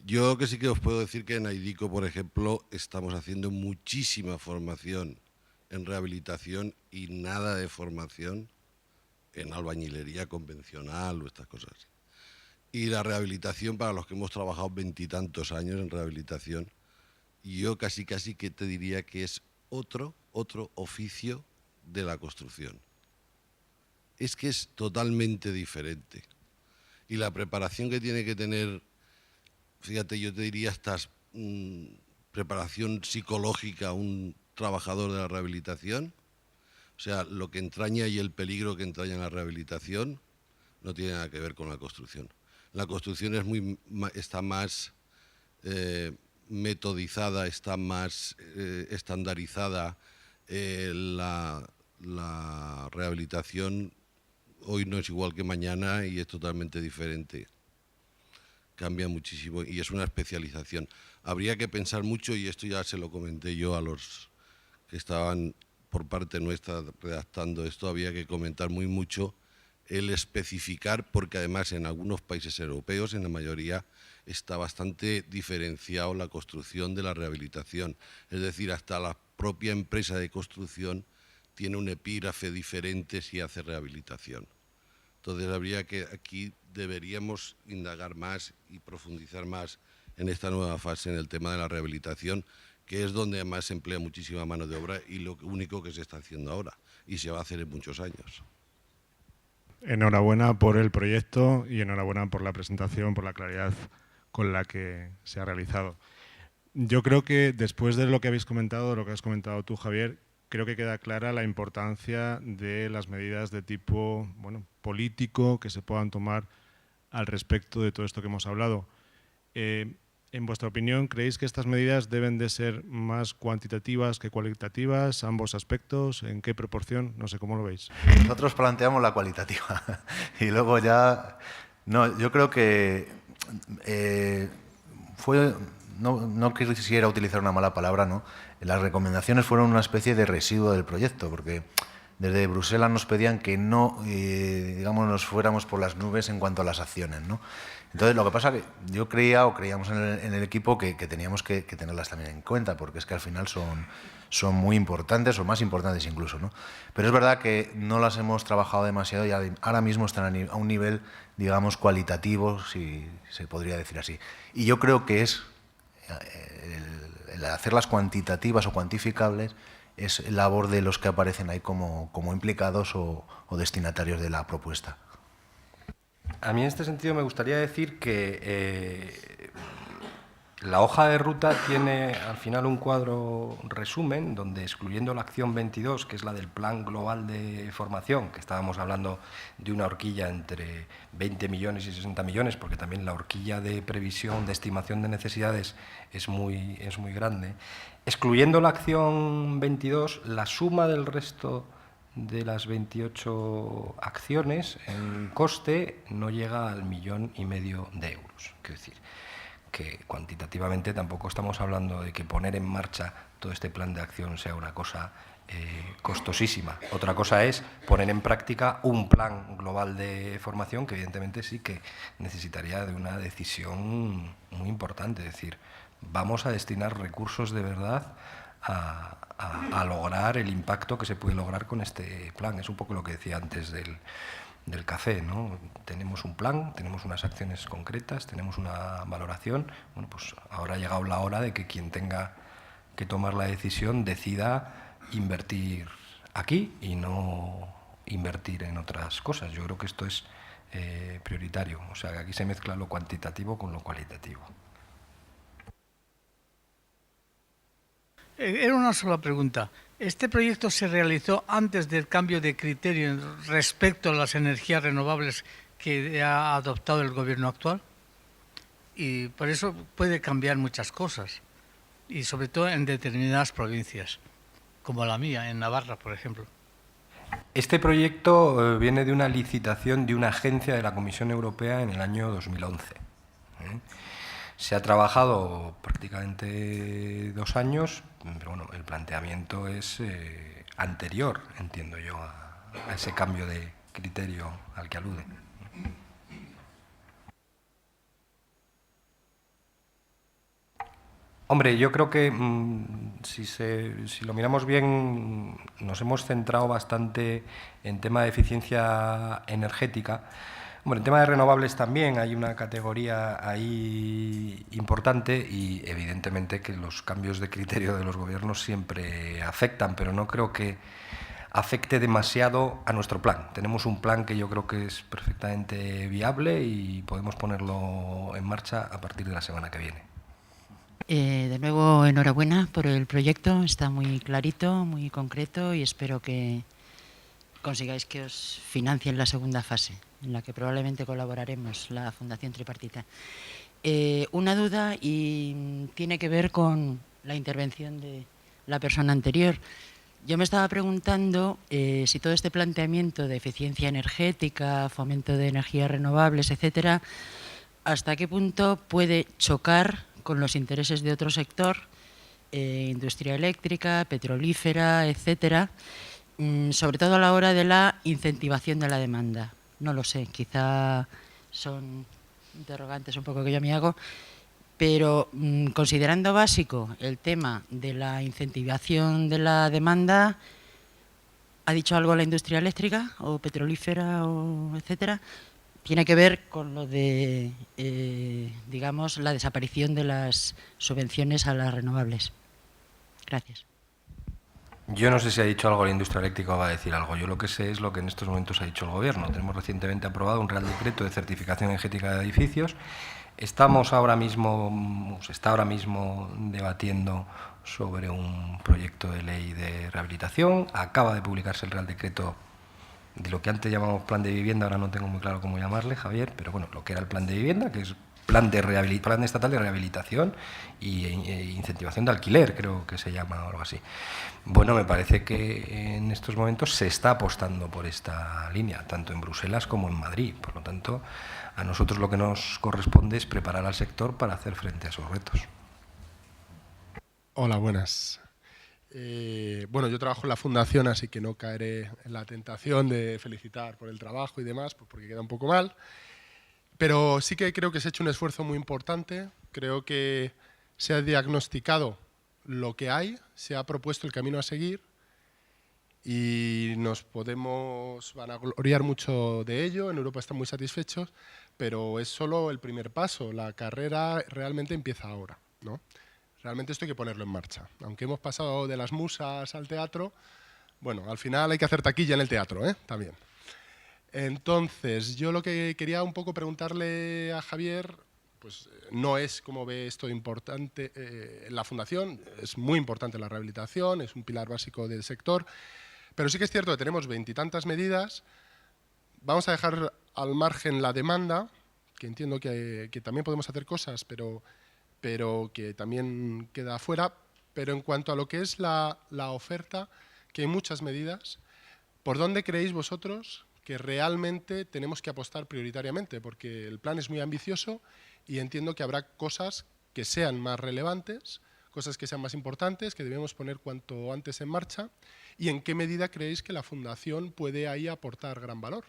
Yo que sí que os puedo decir que en AIDICO, por ejemplo, estamos haciendo muchísima formación en rehabilitación y nada de formación en albañilería convencional o estas cosas. Y la rehabilitación, para los que hemos trabajado 20 y tantos años en rehabilitación, yo casi que te diría que es otro oficio de la construcción. Es que es totalmente diferente. Y la preparación que tiene que tener, fíjate, yo te diría hasta preparación psicológica un trabajador de la rehabilitación. O sea, lo que entraña y el peligro que entraña en la rehabilitación no tiene nada que ver con la construcción. La construcción está más metodizada, está más estandarizada. La rehabilitación hoy no es igual que mañana y es totalmente diferente. Cambia muchísimo y es una especialización. Habría que pensar mucho, y esto ya se lo comenté yo a los que estaban por parte nuestra redactando esto, había que comentar muy mucho el especificar, porque además en algunos países europeos, en la mayoría, está bastante diferenciado la construcción de la rehabilitación. Es decir, hasta la propia empresa de construcción tiene un epígrafe diferente si hace rehabilitación. Entonces habría que, aquí deberíamos indagar más y profundizar más en esta nueva fase en el tema de la rehabilitación, que es donde además se emplea muchísima mano de obra y lo único que se está haciendo ahora, y se va a hacer en muchos años.
Enhorabuena por el proyecto y enhorabuena por la presentación, por la claridad con la que se ha realizado. Yo creo que después de lo que habéis comentado, lo que has comentado tú, Javier, creo que queda clara la importancia de las medidas de tipo político que se puedan tomar al respecto de todo esto que hemos hablado. En vuestra opinión, ¿creéis que estas medidas deben de ser más cuantitativas que cualitativas? ¿Ambos aspectos? ¿En qué proporción? No sé, ¿cómo lo veis?
Nosotros planteamos la cualitativa y luego ya... No, yo creo que no quisiera utilizar una mala palabra, ¿no? Las recomendaciones fueron una especie de residuo del proyecto, porque desde Bruselas nos pedían que no, digamos, nos fuéramos por las nubes en cuanto a las acciones, ¿no? Entonces, lo que pasa es que yo creíamos en el equipo que teníamos que tenerlas también en cuenta, porque es que al final son muy importantes, o más importantes incluso, ¿no? Pero es verdad que no las hemos trabajado demasiado y ahora mismo están a un nivel, digamos, cualitativo, si se podría decir así. Y yo creo que es el hacerlas cuantitativas o cuantificables es labor de los que aparecen ahí como implicados o destinatarios de la propuesta.
A mí en este sentido me gustaría decir que la hoja de ruta tiene al final un cuadro resumen donde, excluyendo la acción 22, que es la del Plan Global de Formación, que estábamos hablando de una horquilla entre 20 millones y 60 millones, porque también la horquilla de previsión, de estimación de necesidades es muy grande. Excluyendo la acción 22, la suma del resto de las 28 acciones en coste no llega al 1,5 millones de euros. Quiero decir que cuantitativamente tampoco estamos hablando de que poner en marcha todo este plan de acción sea una cosa costosísima. Otra cosa es poner en práctica un plan global de formación que evidentemente sí que necesitaría de una decisión muy importante. Es decir, vamos a destinar recursos de verdad a lograr el impacto que se puede lograr con este plan. Es un poco lo que decía antes del café, ¿no? Tenemos un plan, tenemos unas acciones concretas, tenemos una valoración. Bueno, pues ahora ha llegado la hora de que quien tenga que tomar la decisión decida invertir aquí y no invertir en otras cosas. Yo creo que esto es prioritario. O sea, que aquí se mezcla lo cuantitativo con lo cualitativo.
Era una sola pregunta. ¿Este proyecto se realizó antes del cambio de criterio respecto a las energías renovables que ha adoptado el gobierno actual? Y por eso puede cambiar muchas cosas, y sobre todo en determinadas provincias, como la mía, en Navarra, por ejemplo.
Este proyecto viene de una licitación de una agencia de la Comisión Europea en el año 2011. Se ha trabajado prácticamente 2 años, pero bueno, el planteamiento es anterior, entiendo yo, a ese cambio de criterio al que alude. Hombre, yo creo que si lo miramos bien, nos hemos centrado bastante en tema de eficiencia energética. Bueno, en tema de renovables también hay una categoría ahí importante y evidentemente que los cambios de criterio de los gobiernos siempre afectan, pero no creo que afecte demasiado a nuestro plan. Tenemos un plan que yo creo que es perfectamente viable y podemos ponerlo en marcha a partir de la semana que viene.
De nuevo, enhorabuena por el proyecto, está muy clarito, muy concreto y espero que consigáis que os financien la segunda fase, en la que probablemente colaboraremos, la Fundación Tripartita. Una duda y tiene que ver con la intervención de la persona anterior. Yo me estaba preguntando si todo este planteamiento de eficiencia energética, fomento de energías renovables, etcétera, hasta qué punto puede chocar con los intereses de otro sector, industria eléctrica, petrolífera, etcétera, sobre todo a la hora de la incentivación de la demanda. No lo sé, quizá son interrogantes un poco que yo me hago, pero considerando básico el tema de la incentivación de la demanda, ¿ha dicho algo la industria eléctrica o petrolífera o etcétera? Tiene que ver con lo de, digamos, la desaparición de las subvenciones a las renovables. Gracias.
Yo no sé si ha dicho algo la industria eléctrica o va a decir algo. Yo lo que sé es lo que en estos momentos ha dicho el Gobierno. Tenemos recientemente aprobado un Real Decreto de certificación energética de edificios. Se está ahora mismo debatiendo sobre un proyecto de ley de rehabilitación. Acaba de publicarse el Real Decreto de lo que antes llamamos plan de vivienda, ahora no tengo muy claro cómo llamarle, Javier, pero bueno, lo que era el plan de vivienda, que es plan estatal de rehabilitación e incentivación de alquiler, creo que se llama o algo así. Bueno, me parece que en estos momentos se está apostando por esta línea, tanto en Bruselas como en Madrid. Por lo tanto, a nosotros lo que nos corresponde es preparar al sector para hacer frente a esos retos.
Hola, buenas. Bueno, yo trabajo en la Fundación, así que no caeré en la tentación de felicitar por el trabajo y demás, pues porque queda un poco mal. Pero sí que creo que se ha hecho un esfuerzo muy importante. Creo que se ha diagnosticado lo que hay, se ha propuesto el camino a seguir y nos podemos vanagloriar mucho de ello. En Europa están muy satisfechos, pero es solo el primer paso. La carrera realmente empieza ahora, ¿no? Realmente esto hay que ponerlo en marcha. Aunque hemos pasado de las musas al teatro, bueno, al final hay que hacer taquilla en el teatro, ¿eh? También. Entonces, yo lo que quería un poco preguntarle a Javier, pues no es cómo ve esto importante en la Fundación, es muy importante la rehabilitación, es un pilar básico del sector, pero sí que es cierto que tenemos 20 y tantas medidas. Vamos a dejar al margen la demanda, que entiendo que también podemos hacer cosas, pero que también queda afuera. Pero en cuanto a lo que es la oferta, que hay muchas medidas, ¿por dónde creéis vosotros que realmente tenemos que apostar prioritariamente? Porque el plan es muy ambicioso y entiendo que habrá cosas que sean más relevantes, cosas que sean más importantes, que debemos poner cuanto antes en marcha. ¿Y en qué medida creéis que la Fundación puede ahí aportar gran valor?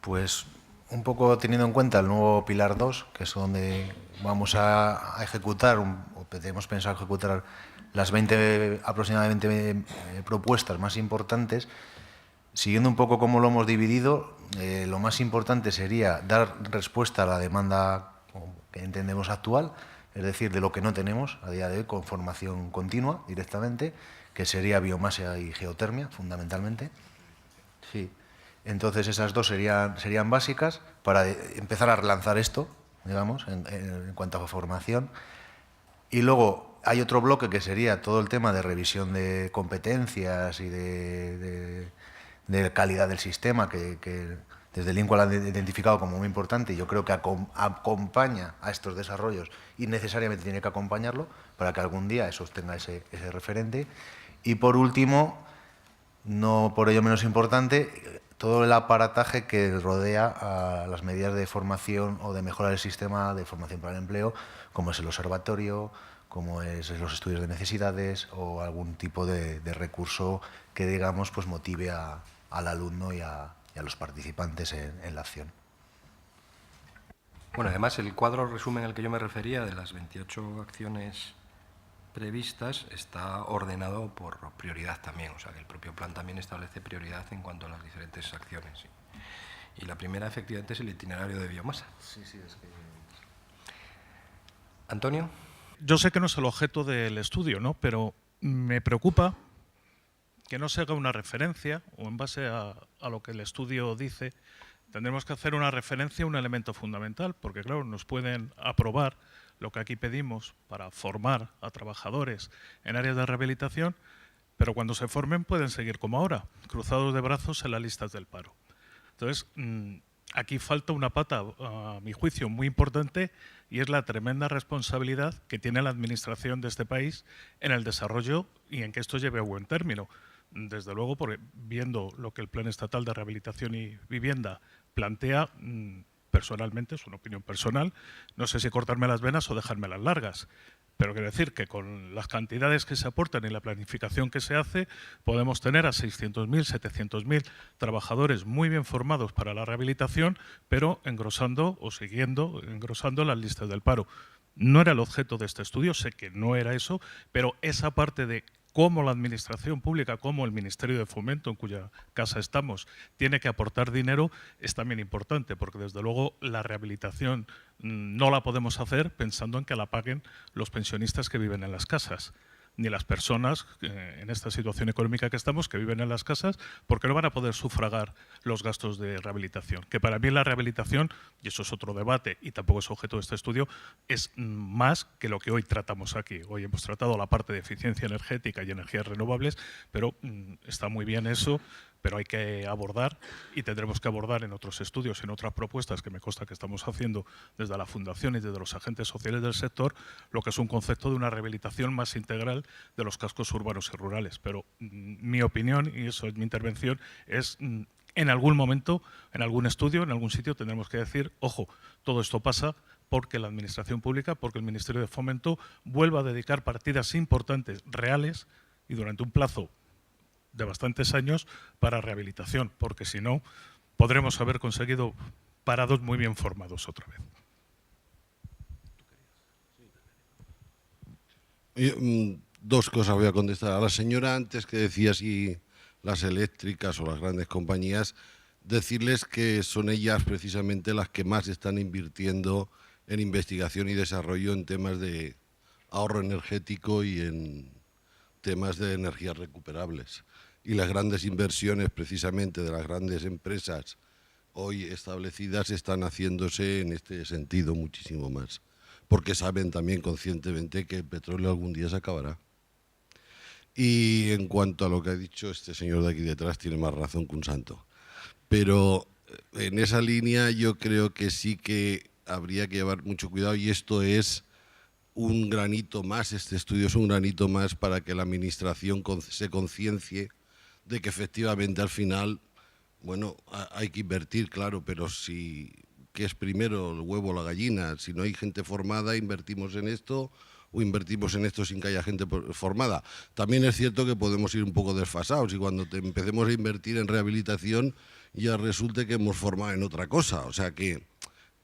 Pues un poco teniendo en cuenta el nuevo Pilar 2, que es donde vamos a ejecutar, o tenemos pensado ejecutar las 20 aproximadamente propuestas más importantes. Siguiendo un poco cómo lo hemos dividido, lo más importante sería dar respuesta a la demanda que entendemos actual, es decir, de lo que no tenemos a día de hoy con formación continua directamente, que sería biomasa y geotermia, fundamentalmente. Sí. Entonces, esas dos serían básicas para empezar a relanzar esto, digamos, en cuanto a formación. Y luego hay otro bloque que sería todo el tema de revisión de competencias y de calidad del sistema, que desde el INCO lo han identificado como muy importante, y yo creo que acompaña a estos desarrollos y necesariamente tiene que acompañarlo para que algún día eso tenga ese referente. Y por último, no por ello menos importante, todo el aparataje que rodea a las medidas de formación o de mejorar el sistema de formación para el empleo, como es el observatorio, como es los estudios de necesidades o algún tipo de recurso que, digamos, pues motive al alumno y a los participantes en la acción.
Bueno, además el cuadro resumen al que yo me refería de las 28 acciones previstas está ordenado por prioridad también, o sea que el propio plan también establece prioridad en cuanto a las diferentes acciones. ¿Sí? Y la primera efectivamente es el itinerario de biomasa.
Sí, es que...
¿Antonio?
Yo sé que no es el objeto del estudio, ¿no? Pero me preocupa que no se haga una referencia, o en base a lo que el estudio dice, tendremos que hacer una referencia a un elemento fundamental, porque claro, nos pueden aprobar lo que aquí pedimos para formar a trabajadores en áreas de rehabilitación, pero cuando se formen pueden seguir como ahora, cruzados de brazos en las listas del paro. Entonces, aquí falta una pata, a mi juicio, muy importante, y es la tremenda responsabilidad que tiene la administración de este país en el desarrollo y en que esto lleve a buen término. Desde luego, porque viendo lo que el Plan Estatal de Rehabilitación y Vivienda plantea, personalmente, es una opinión personal, no sé si cortarme las venas o dejármelas largas, pero quiero decir que con las cantidades que se aportan y la planificación que se hace, podemos tener a 600.000, 700.000 trabajadores muy bien formados para la rehabilitación, pero engrosando o siguiendo engrosando las listas del paro. No era el objeto de este estudio, sé que no era eso, pero esa parte de cómo la Administración Pública, cómo el Ministerio de Fomento, en cuya casa estamos, tiene que aportar dinero, es también importante, porque desde luego la rehabilitación no la podemos hacer pensando en que la paguen los pensionistas que viven en las casas, ni las personas en esta situación económica que estamos, que viven en las casas, porque no van a poder sufragar los gastos de rehabilitación. Que para mí la rehabilitación y eso es otro debate y tampoco es objeto de este estudio, es más que lo que hoy tratamos aquí. Hoy hemos tratado la parte de eficiencia energética y energías renovables, pero está muy bien eso, pero hay que abordar y tendremos que abordar en otros estudios, en otras propuestas que me consta que estamos haciendo desde la Fundación y desde los agentes sociales del sector, lo que es un concepto de una rehabilitación más integral de los cascos urbanos y rurales. Pero mi opinión, y eso es mi intervención, es en algún momento, en algún estudio, en algún sitio tendremos que decir, ojo, todo esto pasa porque la Administración Pública, porque el Ministerio de Fomento vuelva a dedicar partidas importantes, reales, y durante un plazo de bastantes años para rehabilitación, porque si no, podremos haber conseguido parados muy bien formados otra
vez. Dos cosas voy a contestar. A la señora antes que decía si las eléctricas o las grandes compañías, decirles que son ellas precisamente las que más están invirtiendo en investigación y desarrollo en temas de ahorro energético y en temas de energías recuperables. Y las grandes inversiones precisamente de las grandes empresas hoy establecidas están haciéndose en este sentido muchísimo más, porque saben también conscientemente que el petróleo algún día se acabará. Y en cuanto a lo que ha dicho este señor de aquí detrás, tiene más razón que un santo. Pero en esa línea yo creo que sí que habría que llevar mucho cuidado, y esto es un granito más, este estudio es un granito más para que la Administración se conciencie de que efectivamente al final, bueno, hay que invertir, claro, pero si, ¿qué es primero, el huevo o la gallina? Si no hay gente formada, invertimos en esto o invertimos en esto sin que haya gente formada. También es cierto que podemos ir un poco desfasados y cuando empecemos a invertir en rehabilitación ya resulte que hemos formado en otra cosa. O sea que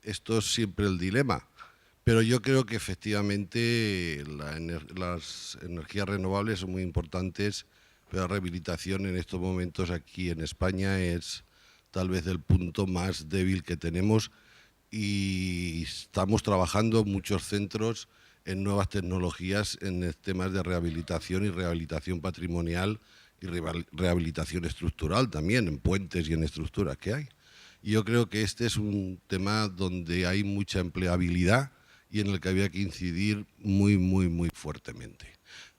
esto es siempre el dilema. Pero yo creo que efectivamente las energías renovables son muy importantes, pero la rehabilitación en estos momentos aquí en España es tal vez el punto más débil que tenemos y estamos trabajando en muchos centros en nuevas tecnologías en temas de rehabilitación y rehabilitación patrimonial y rehabilitación estructural también, en puentes y en estructuras que hay. Y yo creo que este es un tema donde hay mucha empleabilidad y en el que había que incidir muy, muy, muy fuertemente.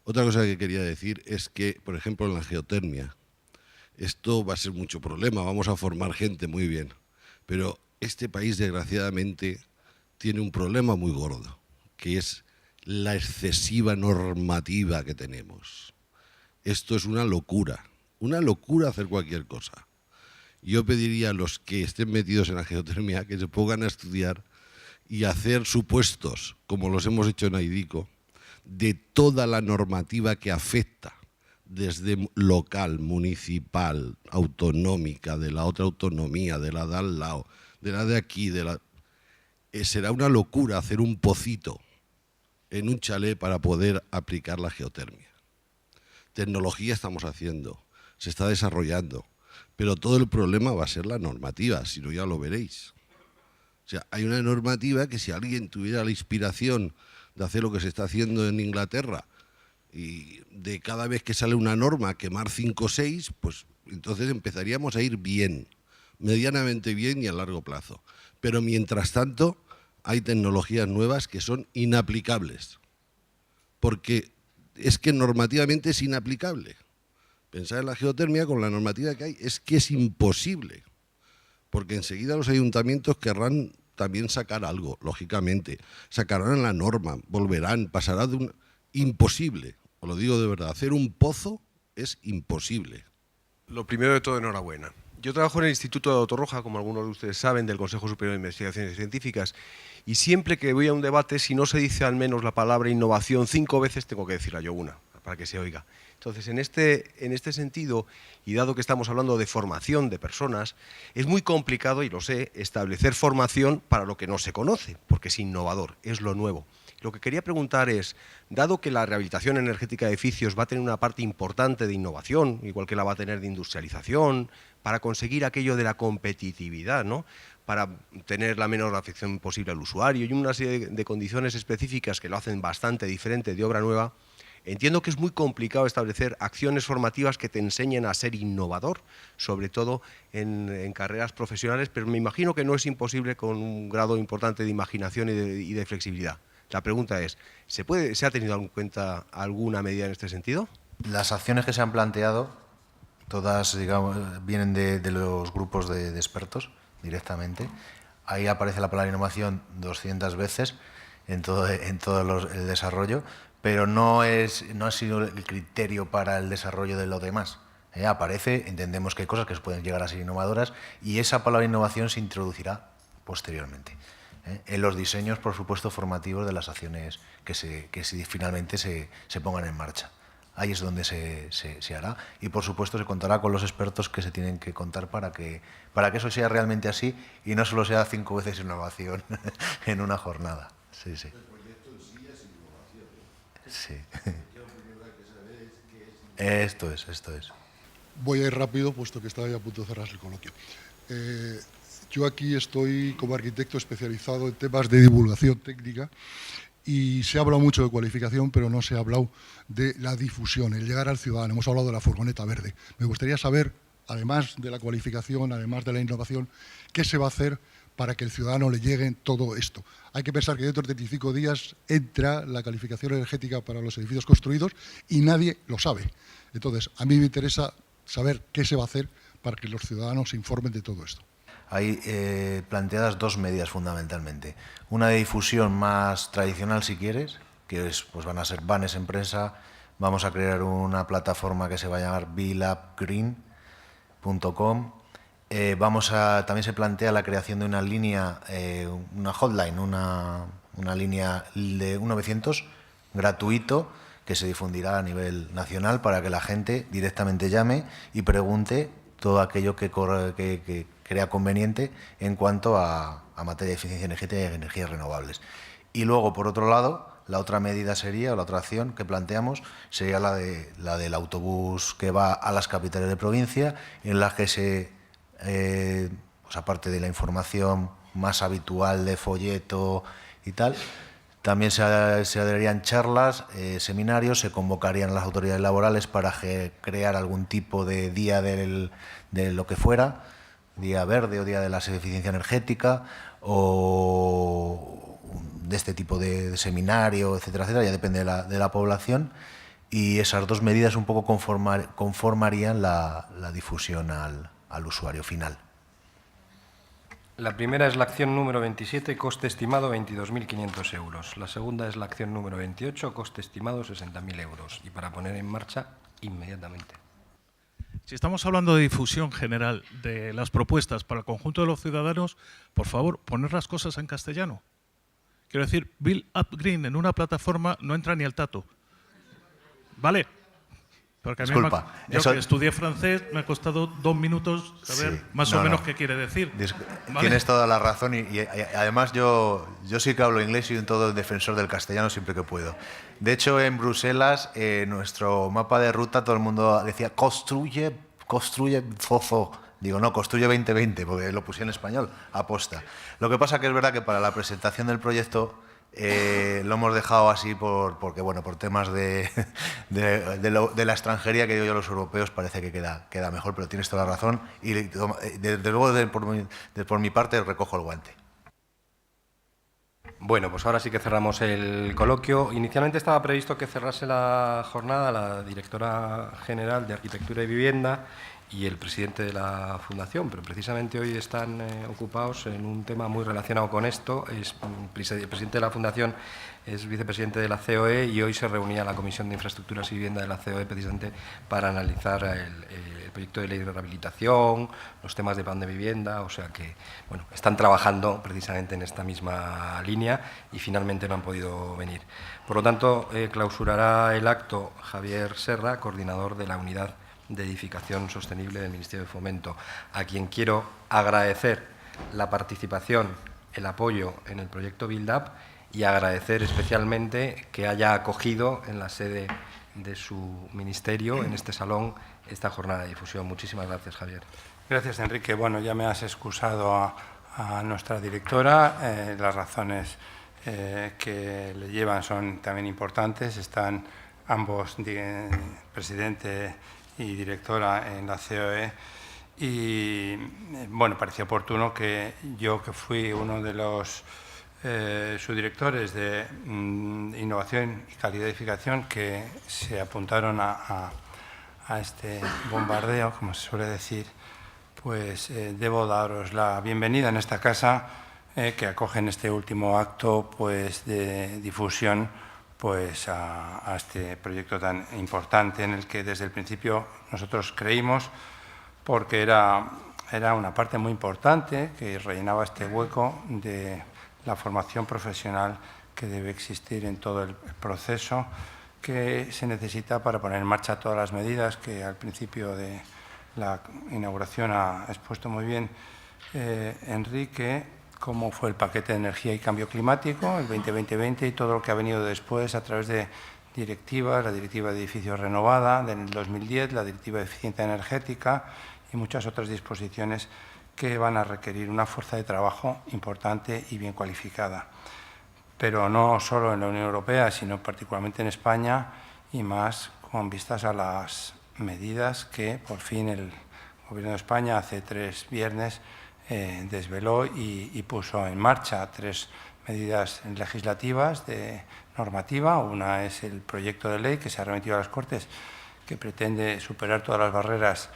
Otra cosa que quería decir es que, por ejemplo, en la geotermia, esto va a ser mucho problema, vamos a formar gente muy bien, pero este país, desgraciadamente, tiene un problema muy gordo, que es la excesiva normativa que tenemos. Esto es una locura hacer cualquier cosa. Yo pediría a los que estén metidos en la geotermia que se pongan a estudiar y hacer supuestos, como los hemos hecho en AIDICO, de toda la normativa que afecta, desde local, municipal, autonómica, de la otra autonomía, de la de al lado, de la de aquí, será una locura hacer un pocito en un chalet para poder aplicar la geotermia. Tecnología estamos haciendo, se está desarrollando, pero todo el problema va a ser la normativa, si no ya lo veréis. O sea, hay una normativa que si alguien tuviera la inspiración de hacer lo que se está haciendo en Inglaterra y de cada vez que sale una norma quemar 5 o 6, pues entonces empezaríamos a ir bien, medianamente bien y a largo plazo. Pero mientras tanto hay tecnologías nuevas que son inaplicables, porque es que normativamente es inaplicable. Pensar en la geotermia con la normativa que hay es que es imposible, porque enseguida los ayuntamientos querrán también sacar algo, lógicamente, sacarán la norma, volverán, pasará de un... Imposible, os lo digo de verdad, hacer un pozo es imposible.
Lo primero de todo, enhorabuena. Yo trabajo en el Instituto de Torroja, como algunos de ustedes saben, del Consejo Superior de Investigaciones Científicas, y siempre que voy a un debate, si no se dice al menos la palabra innovación 5 veces, tengo que decirla yo una, para que se oiga. Entonces, en este sentido, y dado que estamos hablando de formación de personas, es muy complicado, y lo sé, establecer formación para lo que no se conoce, porque es innovador, es lo nuevo. Lo que quería preguntar es, dado que la rehabilitación energética de edificios va a tener una parte importante de innovación, igual que la va a tener de industrialización, para conseguir aquello de la competitividad, ¿no?, para tener la menor afección posible al usuario y una serie de condiciones específicas que lo hacen bastante diferente de obra nueva,
Entiendo que es muy complicado establecer acciones formativas que te enseñen a ser innovador, sobre todo en carreras profesionales, pero me imagino que no es imposible con un grado importante de imaginación y de flexibilidad. La pregunta es, ¿se ha tenido en cuenta alguna medida en este sentido?
Las acciones que se han planteado, todas, digamos, vienen de los grupos de expertos directamente. Ahí aparece la palabra innovación 200 veces en todo el desarrollo, pero no ha sido el criterio para el desarrollo de lo demás. Aparece, entendemos que hay cosas que pueden llegar a ser innovadoras y esa palabra innovación se introducirá posteriormente en los diseños, por supuesto, formativos de las acciones que finalmente se pongan en marcha. Ahí es donde se hará y, por supuesto, se contará con los expertos que se tienen que contar para que eso sea realmente así y no solo sea 5 veces innovación en una jornada. Sí, sí.
El proyecto en sí es innovación.
Sí.
Lo primero que hay que saber es qué es.
Esto es.
Voy a ir rápido, puesto que estaba ya a punto de cerrar el coloquio. Yo aquí estoy como arquitecto especializado en temas de divulgación técnica y se ha hablado mucho de cualificación, pero no se ha hablado de la difusión, el llegar al ciudadano. Hemos hablado de la furgoneta verde. Me gustaría saber, además de la cualificación, además de la innovación, qué se va a hacer para que el ciudadano le llegue todo esto. Hay que pensar que dentro de 35 días entra la calificación energética para los edificios construidos y nadie lo sabe. Entonces, a mí me interesa saber qué se va a hacer para que los ciudadanos se informen de todo esto.
Hay planteadas 2 medidas fundamentalmente. Una de difusión más tradicional, si quieres, que pues van a ser banners en prensa. Vamos a crear una plataforma que se va a llamar billabgreen.com. También se plantea la creación de una línea, una hotline, una línea de 900 gratuito que se difundirá a nivel nacional para que la gente directamente llame y pregunte todo aquello que crea conveniente en cuanto a materia de eficiencia energética y energías renovables. Y luego, por otro lado, la otra medida sería, o la otra acción que planteamos, sería la del autobús que va a las capitales de provincia, en la que pues aparte de la información más habitual de folleto y tal, también se adherirían charlas, seminarios, se convocarían a las autoridades laborales para crear algún tipo de día de lo que fuera, día verde o día de la eficiencia energética o de este tipo de seminario, etcétera, etcétera, ya depende de la población, y esas 2 medidas un poco conformarían la difusión al usuario final.
La primera es la acción número 27, coste estimado 22.500 euros. La segunda es la acción número 28, coste estimado 60.000 euros. Y para poner en marcha inmediatamente.
Si estamos hablando de difusión general de las propuestas para el conjunto de los ciudadanos, por favor, poner las cosas en castellano. Quiero decir, Build Up Green en una plataforma no entra ni el tato. ¿Vale? Porque a mí
Disculpa.
Yo que estudié francés me ha costado 2 minutos saber más o menos qué quiere decir. ¿Vale?
Tienes toda la razón y además yo sí que hablo inglés y soy todo defensor del castellano siempre que puedo. De hecho, en Bruselas, nuestro mapa de ruta, todo el mundo decía construye Zozo. Digo, no, construye 2020, porque lo puse en español, aposta. Lo que pasa que es verdad que para la presentación del proyecto lo hemos dejado así porque bueno, por temas de la extranjería que digo yo, los europeos, parece que queda mejor, pero tienes toda la razón y desde luego por mi parte recojo el guante.
Bueno, pues ahora sí que cerramos el coloquio. Inicialmente estaba previsto que cerrase la jornada la directora general de Arquitectura y Vivienda y el presidente de la Fundación, pero precisamente hoy están ocupados en un tema muy relacionado con esto. El presidente de la Fundación es vicepresidente de la COE y hoy se reunía la Comisión de Infraestructuras y Vivienda de la COE precisamente para analizar el proyecto de ley de rehabilitación, los temas de plan de vivienda, o sea que bueno, están trabajando precisamente en esta misma línea y finalmente no han podido venir. Por lo tanto, clausurará el acto Javier Serra, coordinador de la Unidad de Edificación Sostenible del Ministerio de Fomento, a quien quiero agradecer la participación, el apoyo en el proyecto Build Up y agradecer especialmente que haya acogido en la sede de su ministerio, en este salón, esta jornada de difusión. Muchísimas gracias, Javier.
Gracias, Enrique. Bueno, ya me has excusado a nuestra directora. Las razones que le llevan son también importantes. Están ambos, presidente y directora en la COE, y bueno, parecía oportuno que yo, que fui uno de los subdirectores de innovación y calidad de edificación que se apuntaron a este bombardeo, como se suele decir, pues debo daros la bienvenida en esta casa que acoge en este último acto pues, de difusión pues, a este proyecto tan importante en el que desde el principio nosotros creímos, porque era una parte muy importante que rellenaba este hueco de la formación profesional que debe existir en todo el proceso, que se necesita para poner en marcha todas las medidas que al principio de la inauguración ha expuesto muy bien Enrique, como fue el paquete de energía y cambio climático, el 2020 y todo lo que ha venido después a través de directivas, la Directiva de Edificios Renovada del 2010, la Directiva de Eficiencia Energética y muchas otras disposiciones que van a requerir una fuerza de trabajo importante y bien cualificada. Pero no solo en la Unión Europea, sino particularmente en España y más con vistas a las medidas que por fin el Gobierno de España hace 3 viernes desveló y puso en marcha 3 medidas legislativas de normativa. Una es el proyecto de ley que se ha remitido a las Cortes, que pretende superar todas las barreras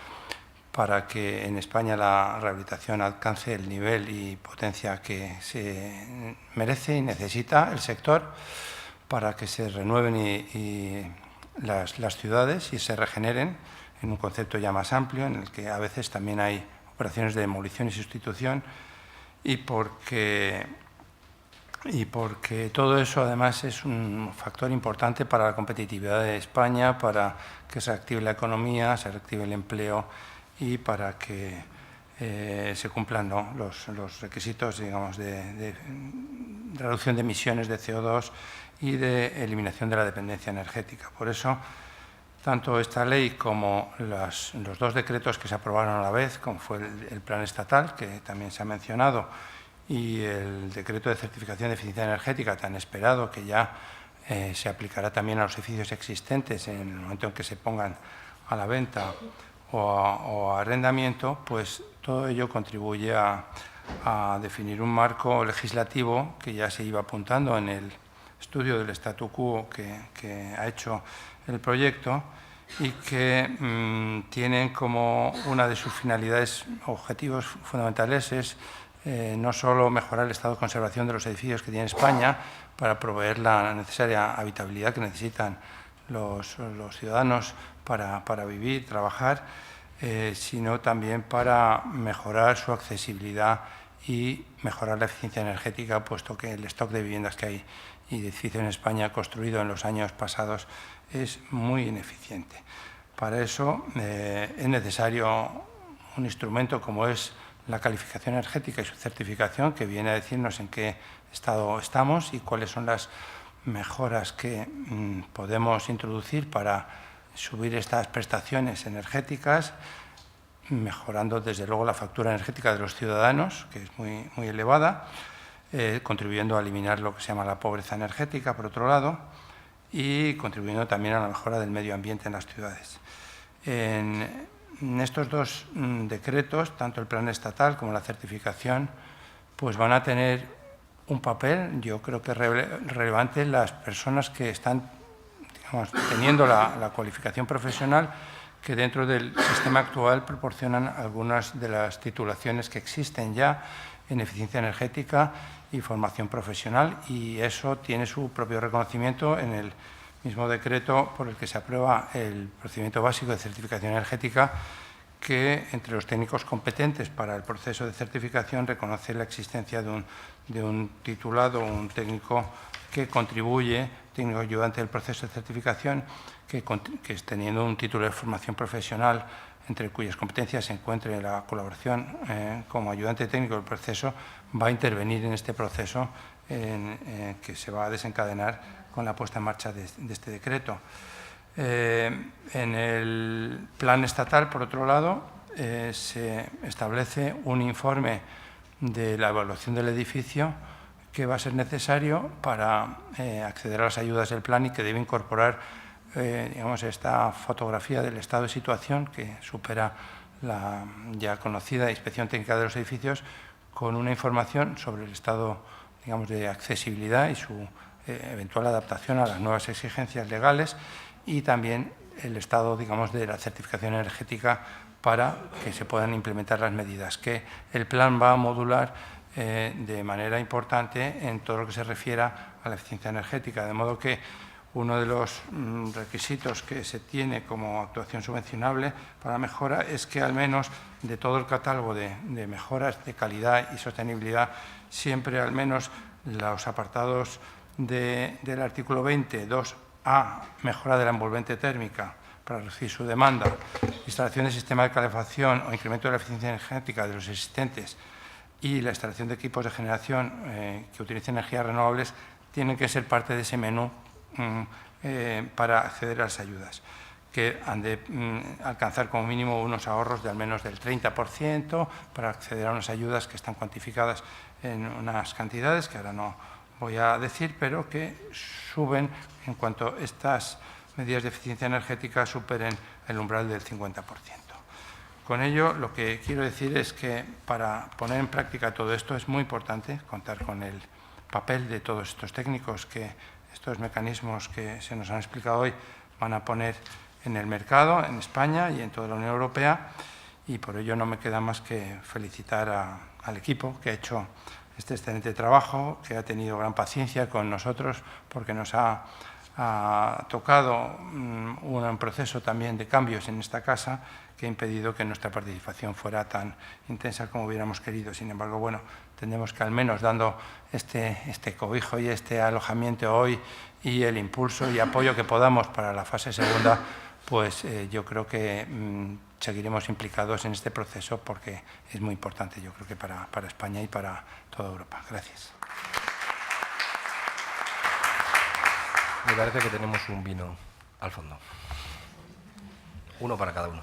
para que en España la rehabilitación alcance el nivel y potencia que se merece y necesita el sector, para que se renueven las ciudades y se regeneren en un concepto ya más amplio, en el que a veces también hay operaciones de demolición y sustitución, y porque todo eso además es un factor importante para la competitividad de España, para que se reactive la economía, se reactive el empleo y para que se cumplan, ¿no?, los requisitos, digamos, de reducción de emisiones de CO2 y de eliminación de la dependencia energética. Por eso, tanto esta ley como los 2 decretos que se aprobaron a la vez, como fue el plan estatal, que también se ha mencionado, y el decreto de certificación de eficiencia energética tan esperado, que ya se aplicará también a los edificios existentes en el momento en que se pongan a la venta o a arrendamiento, pues todo ello contribuye a definir un marco legislativo que ya se iba apuntando en el estudio del statu quo que ha hecho el proyecto y que tienen como una de sus finalidades, objetivos fundamentales, es no solo mejorar el estado de conservación de los edificios que tiene España para proveer la necesaria habitabilidad que necesitan los ciudadanos para vivir, trabajar, sino también para mejorar su accesibilidad y mejorar la eficiencia energética, puesto que el stock de viviendas que hay y de edificios en España construido en los años pasados es muy ineficiente. Para eso es necesario un instrumento como es la calificación energética y su certificación, que viene a decirnos en qué estado estamos y cuáles son las mejoras que podemos introducir para subir estas prestaciones energéticas, mejorando desde luego la factura energética de los ciudadanos, que es muy, muy elevada, contribuyendo a eliminar lo que se llama la pobreza energética, por otro lado, y contribuyendo también a la mejora del medio ambiente en las ciudades. En estos 2 decretos, tanto el plan estatal como la certificación, pues van a tener un papel, yo creo que relevante, las personas que están, digamos, teniendo la cualificación profesional, que dentro del sistema actual proporcionan algunas de las titulaciones que existen ya en eficiencia energética y formación profesional, y eso tiene su propio reconocimiento en el mismo decreto por el que se aprueba el procedimiento básico de certificación energética, que entre los técnicos competentes para el proceso de certificación reconoce la existencia de un titulado, un técnico que contribuye, técnico ayudante del proceso de certificación, que teniendo un título de formación profesional entre cuyas competencias se encuentre la colaboración como ayudante técnico del proceso, va a intervenir en este proceso que se va a desencadenar con la puesta en marcha de este decreto. En el plan estatal, por otro lado, se establece un informe de la evaluación del edificio que va a ser necesario para acceder a las ayudas del plan y que debe incorporar digamos, esta fotografía del estado de situación que supera la ya conocida inspección técnica de los edificios, con una información sobre el estado, digamos, de accesibilidad y su eventual adaptación a las nuevas exigencias legales, y también el estado, digamos, de la certificación energética para que se puedan implementar las medidas, que el plan va a modular de manera importante en todo lo que se refiera a la eficiencia energética, de modo que uno de los requisitos que se tiene como actuación subvencionable para la mejora es que al menos de todo el catálogo de mejoras de calidad y sostenibilidad, siempre al menos los apartados del artículo 20, 2A, mejora de la envolvente térmica para reducir su demanda, instalación de sistema de calefacción o incremento de la eficiencia energética de los existentes y la instalación de equipos de generación que utilicen energías renovables, tienen que ser parte de ese menú para acceder a las ayudas, que han de alcanzar como mínimo unos ahorros de al menos del 30% para acceder a unas ayudas que están cuantificadas en unas cantidades que ahora no voy a decir, pero que suben en cuanto estas medidas de eficiencia energética superen el umbral del 50%. Con ello, lo que quiero decir es que para poner en práctica todo esto es muy importante contar con el papel de todos estos técnicos que estos mecanismos que se nos han explicado hoy van a poner en el mercado, en España y en toda la Unión Europea, y por ello no me queda más que felicitar al equipo que ha hecho este excelente trabajo, que ha tenido gran paciencia con nosotros porque nos ha tocado un proceso también de cambios en esta casa que ha impedido que nuestra participación fuera tan intensa como hubiéramos querido. Sin embargo, bueno, tendremos que al menos dando este cobijo y este alojamiento hoy y el impulso y apoyo que podamos para la fase segunda, pues yo creo que seguiremos implicados en este proceso porque es muy importante, yo creo que para España y para toda Europa. Gracias.
Me parece que tenemos un vino al fondo. Uno para cada uno.